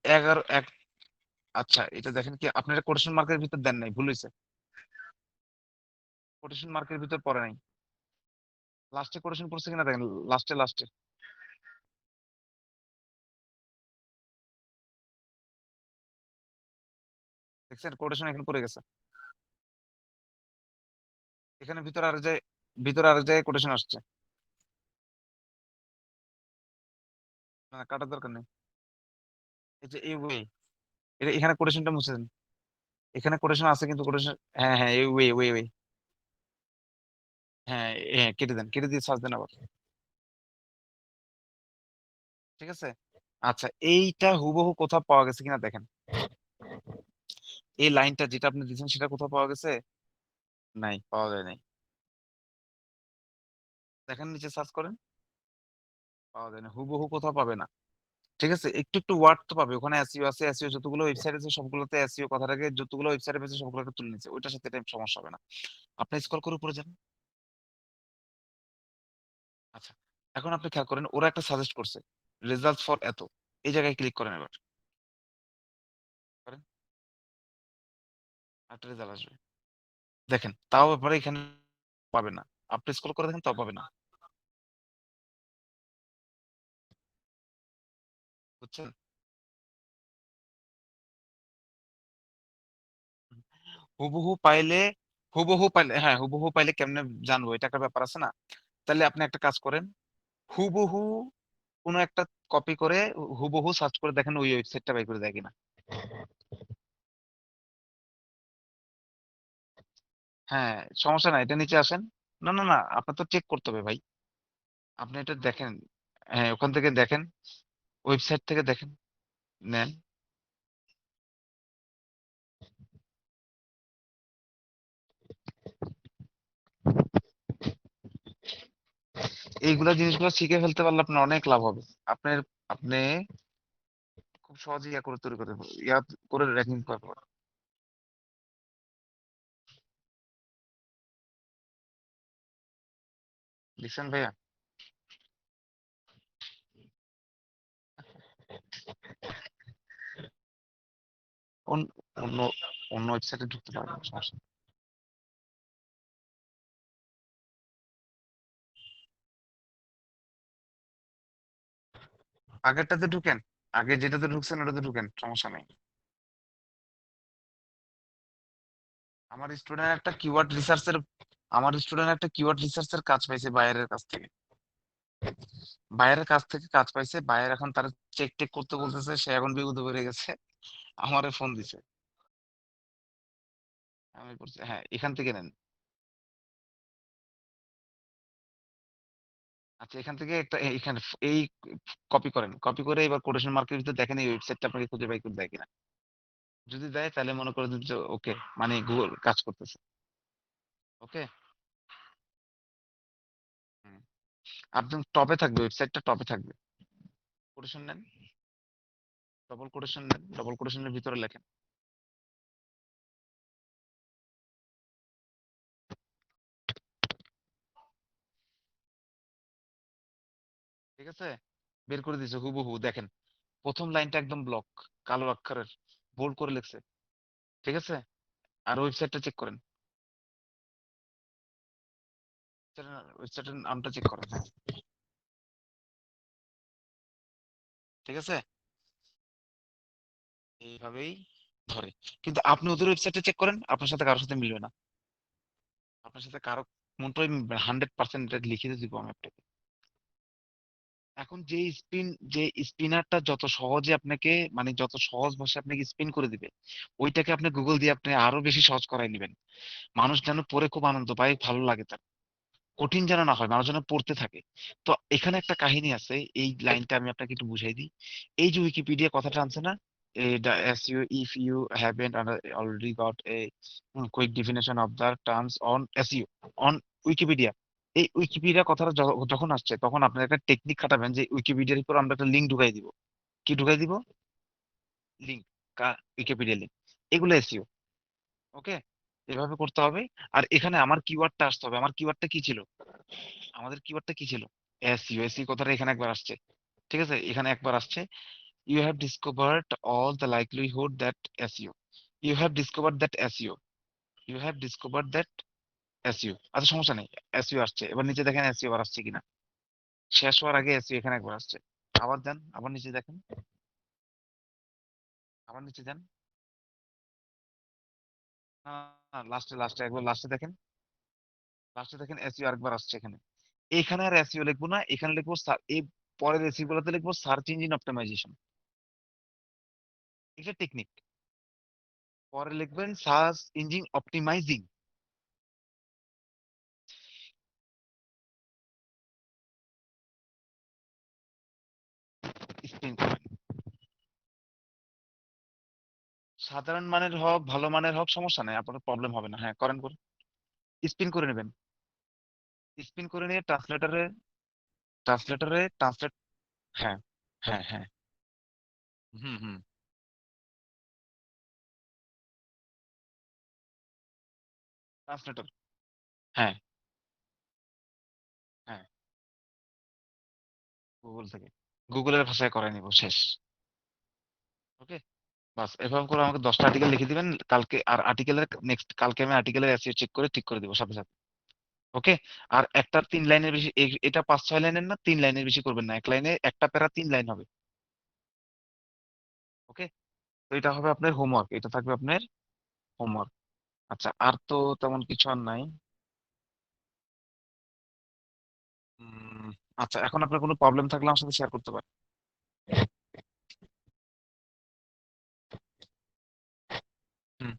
11 আচ্ছা এটা দেখেন কি, আপনার কোটেশন মার্কের ভিতর দেন নাই, ভুল হয়েছে, কোটেশন মার্কের ভিতর পড়ে নাই, লাস্টে কোটেশন পড়ছে কিনা দেখেন, লাস্টে দেখছেন কোটেশন এখানে পড়ে গেছে, এখানে ভিতরে আরেক জায়গায় কোটেশন আসছে। না, কাটার দরকার নেই, এই যে এই ওয়ে, এটা এখানে কোটেশনটা মুছে দেন, এখানে কোটেশন আছে কিন্তু কোটেশন, হ্যাঁ হ্যাঁ এই ওয়ে, হ্যাঁ হ্যাঁ কেটে দেন, কেটে দিয়ে সার্চ দেন আবার। ঠিক আছে, আচ্ছা এইটা হুবহু কোথাও পাওয়া গেছে কিনা দেখেন, এই লাইনটা যেটা আপনি দিচ্ছেন সেটা কোথাও পাওয়া গেছে, নাই, পাওয়া যায় নাই। দেখেন নিচে সার্চ করেন, পাওয়া যায় না, হুবহু কোথাও পাবে না। ঠিক আছে, একটু একটু ওয়ার্ড তো পাবে, ওখানে এসইও আছে, এসইও যতগুলো ওয়েবসাইট আছে সবগুলোতে এসইও কথাটাকে, যতগুলো ওয়েবসাইটে পেয়েছে সবগুলোকে তুলে নিচ্ছে, ওইটার সাথে এটা সমস্যা হবে না। আপনি স্ক্রল করে উপরে যান। আচ্ছা, এখন আপনি খেয়াল করেন, ওরা একটা সাজেস্ট করছে রেজাল্ট ফর এত, এই জায়গায় ক্লিক করেন এবার, করেন, একটা রেজাল্ট আসবে। দেখেন, তাও ব্যাপারে এখানে পাবে না, আপনি স্ক্রল করে দেখেন, তাও পাবে না। বুঝছেন? হুবহু পাইলে হ্যাঁ হুবহু পাইলে কেমনে জানবো, এটা একটা ব্যাপার আছে না। তাহলে আপনি একটা কাজ করেন, হুবহু কোনো একটা কপি করে হুবহু সার্চ করে দেখেন ওই ওয়েবসাইটটা বাই করে দেয় কিনা। হ্যাঁ, সমস্যা নাই, এটা নিচে আসেন। না না না, আপনার তো চেক করতে হবে ভাই। আপনি এটা দেখেন। হ্যাঁ, ওখান থেকে দেখেন, ওয়েবসাইট থেকে দেখেন, নেন। এইগুলা জিনিসগুলো শিখে ফেলতে পারলে আপনার অনেক লাভ হবে। আপনার আপনি খুব সহজে ইয়া করে তৈরি করে ইয়া করে র্যাঙ্কিং করতে পারবেন। লিসেন ভাইয়া, অন্য অন্য অন্য ওয়েবসাইটে ঢুকতে পারবেন, সমস্যা নেই। আগেরটাতে ঢুকেন, আগে যেটাতে ঢুকছেন ওটাতে ঢুকেন, সমস্যা নেই। আমার স্টুডেন্ট একটা কিওয়ার্ড রিসার্চের আমার স্টুডেন্ট একটা কিওয়ার্ড রিসার্চের কাজ পাইছে বাইরের কাছ থেকে। বাইরের কাছ থেকে কাজ পাইছে, বাইরে এখন তার চেক টেক করতে বলতেছে, সে এখন বিপদে পড়ে গেছে, আমারে ফোন দিছে। আমি বলছি হ্যাঁ এখান থেকে নেন। আচ্ছা, এখান থেকে একটা এখানে এই কপি করেন, কপি করে এবার কোটেশন মার্কের ভিতরে দেখেন এই ওয়েবসাইটটা আপনাকে খুঁজে বাই করে দেয় কিনা। যদি দেয় তাহলে মনে করে যে ওকে, মানে গুগল কাজ করতেছে। ওকে। একদম টপে থাকবে, ওয়েবসাইটটা টপে থাকবে। কোটেশন নেন, ডবল কোটেশন নেন, ডবল কোটেশনের ভিতরে লেখেন। ঠিক আছে, বের করে দিয়েছে হুবহু, দেখেন প্রথম লাইনটা একদম ব্লক, কালো অক্ষরের বোল্ড করে লিখছে। ঠিক আছে, আর ওয়েবসাইটটা চেক করেন, ওয়েবসাইটের নামটা চেক করেন। হ্যাঁ, ঠিক আছে, এইভাবেই ধরে। কিন্তু আপনি ওদের ওয়েবসাইটে চেক করেন, আপনার সাথে কারোর সাথে মিলবে না, আপনার সাথে কারো কোনটাই মিলবে না, 100% এটা লিখে দিব আমি আপনাকে। এখন যে স্পিনারটা যত সহজে আপনাকে, মানে যত সহজ ভাষায় আপনাকে স্পিন করে দিবে, ওইটাকে আপনি গুগল দিয়ে আপনি আরো বেশি সহজ করাই নেবেন। মানুষ যেন পড়ে খুব আনন্দ পায়, ভালো লাগে তার, কঠিন যেন না হয়, মানুষ যেন পড়তে থাকে। তো এখানে একটা কাহিনী আছে, এই লাইনটা আমি আপনাকে একটু বুঝাই দিই। এই যে উইকিপিডিয়া কথাটা আনছে না, SEO, if you haven't already got a quick definition of the terms on SEO on Wikipedia, এই উইকিপিডিয়া কথাটা যখন আসছে তখন আপনার একটা টেকনিক খাটাবেন যে উইকিপিডিয়ার উপর আমরা একটা লিঙ্ক ঢুকাই দিব। কি ঢুকাই দিব? লিঙ্ক, উইকিপিডিয়া লিঙ্ক, এগুলো এসইও। ওকে, এভাবে করতে হবে। আর এখানে আমার কিওয়ার্ডটা আসতে হবে, আমার কিওয়ার্ডটা কি ছিল, আমাদের কিওয়ার্ডটা কি ছিল? এসইও, এসইও কথাটা এখানে একবার আসছে। ঠিক আছে, এখানে একবার আসছে। You have discovered all the likelihood that SEO, you have discovered that SEO, you have discovered that SEO. আচ্ছা, সমস্যা নেই, এসইও আসছে। এবার নিচে দেখেন এসইও আবার আসছে কিনা, শেষ হওয়ার আগে এসইও এখানে একবার আসছে। আবার দেন, আবার নিচে দেখেন, আবার নিচে দেন। লাস্টে লাস্টে একবার লাস্টে দেখেন, লাস্টে দেখেন এসইও আরেকবার আসছে এখানে। এখানে আর এসইও লিখবো না, এখানে লিখবো এই পরের এসইও গুলোতে লিখবো সার্চ ইঞ্জিন অপটিমাইজেশন। এটা টেকনিক। পরে লিখবেন সার্চ ইঞ্জিন অপটিমাইজিং। স্পেন করবেন, সাধারণ মানের হোক ভালো মানের হোক সমস্যা নাই, আপনার প্রবলেম হবে না। হ্যাঁ, করেন করুন, স্পিন করে নেবেন। স্পিন করে নিয়ে ট্রান্সলেট। হ্যাঁ হ্যাঁ হ্যাঁ। হুম হুম। ট্রান্সলেটর। হ্যাঁ হ্যাঁ, গুগল থেকে, গুগলের ভাষায় করাই নিব, শেষ। ওকে, বাস এভাবে করে আমাকে 10টা আর্টিকেল লিখে দিবেন কালকে, আর আর্টিকেলের নেক্সট কালকে আমি আর্টিকেলের এসইও চেক করে ঠিক করে দিব সাথে সাথে। ওকে। আর একটা 3 লাইনের বেশি, এটা 5-6 লাইনের না, 3 লাইনের বেশি করবেন না, এক লাইনে একটা প্যারা 3 লাইন হবে। ওকে, তো এটা হবে আপনার হোমওয়ার্ক, এটা থাকবে আপনার হোমওয়ার্ক। আচ্ছা, আর তো তেমন কিছু আর নাই। আচ্ছা, এখন আপনার কোনো প্রবলেম থাকলে আমার সাথে শেয়ার করতে পারেন। হুম।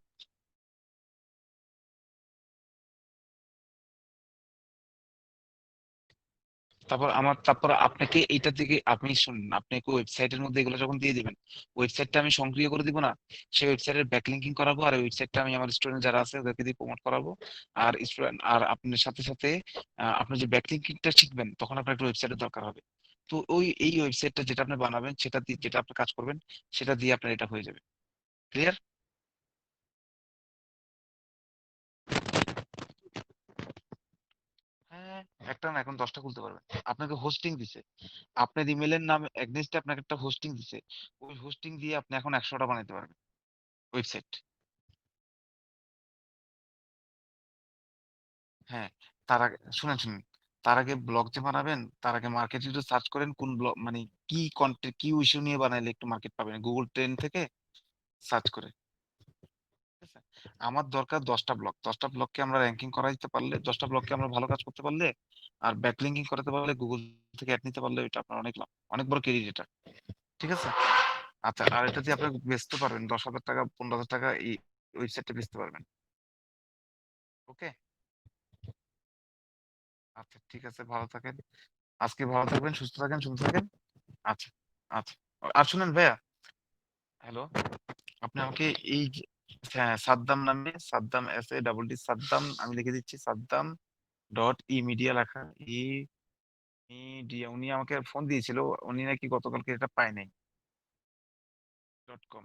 তারপর আপনাকে এইটা থেকে আপনি শুনুন, আপনাকে ওয়েবসাইটের মধ্যে এগুলো যখন দিয়ে দিবেন, ওয়েবসাইটটা আমি সক্রিয় করে দিব না, সেই ওয়েবসাইটের ব্যাকলিঙ্কিং করাবো, আর ওয়েবসাইটটা আমি আমার স্টুডেন্ট যারা আছে ওদেরকে দিয়ে প্রমোট করাবো। আর স্টুডেন্ট আর আপনার সাথে সাথে আপনি যে ব্যাকলিঙ্কিংটা শিখবেন তখন আপনার একটা ওয়েবসাইটের দরকার হবে। তো এই ওয়েবসাইটটা যেটা আপনি বানাবেন, সেটা দিয়ে যেটা আপনি কাজ করবেন, সেটা দিয়ে আপনার এটা হয়ে যাবে। ক্লিয়ার? হ্যাঁ, একটা না, এখন 10টা খুলতে পারবেন। আপনাকে হোস্টিং দিছে, আপনার ইমেলের নাম এগনেস্টে আপনাকে একটা হোস্টিং দিছে, ওই হোস্টিং দিয়ে আপনি এখন 100টা বানাইতে পারবেন ওয়েবসাইট। হ্যাঁ, তার আগে শুনেন শুনেন, তার আগে ব্লগ যে বানাবেন, তার আগে মার্কেটে একটু সার্চ করেন কোন ব্লগ, মানে কি কন্টেন্ট, কি ইস্যু নিয়ে বানাইলে একটু মার্কেট পাবেন, গুগল ট্রেন্ড থেকে সার্চ করে। ঠিক আছে? আমার দরকার 10টা ব্লগ, 10টা ব্লগকে আমরা র্যাঙ্কিং করা দিতে পারলে, 10টা ব্লগকে আমরা ভালো কাজ করতে পারলে, আর ব্যাকলিঙ্কিং করাতে পারলে, গুগল থেকে অ্যাড নিতে পারলে, এটা আপনার অনেক লাভ, অনেক বড় ক্রেডিট এটা। ঠিক আছে? আচ্ছা, আর এটা দিয়ে আপনি বেচতে পারবেন 10,000 টাকা, 15,000 টাকা এই ওয়েবসাইটে বেচতে পারবেন। ওকে। আচ্ছা, ঠিক আছে, ভালো থাকেন। আজকে ভালো থাকবেন, সুস্থ থাকেন, সুন্দর থাকেন। আচ্ছা। আচ্ছা। আর শুনেন ভাইয়া, হ্যালো, আপনি আমাকে এই হ্যাঁ, সাদ্দাম নামে, সাদ্দাম SADD সাদ্দাম, আমি লিখে দিচ্ছি, সাদ্দাম ডট ই মিডিয়া লেখা, ই মিডিয়া, উনি আমাকে ফোন দিয়েছিল, উনি নাকি গতকালকে এটা পায় নাই, .com।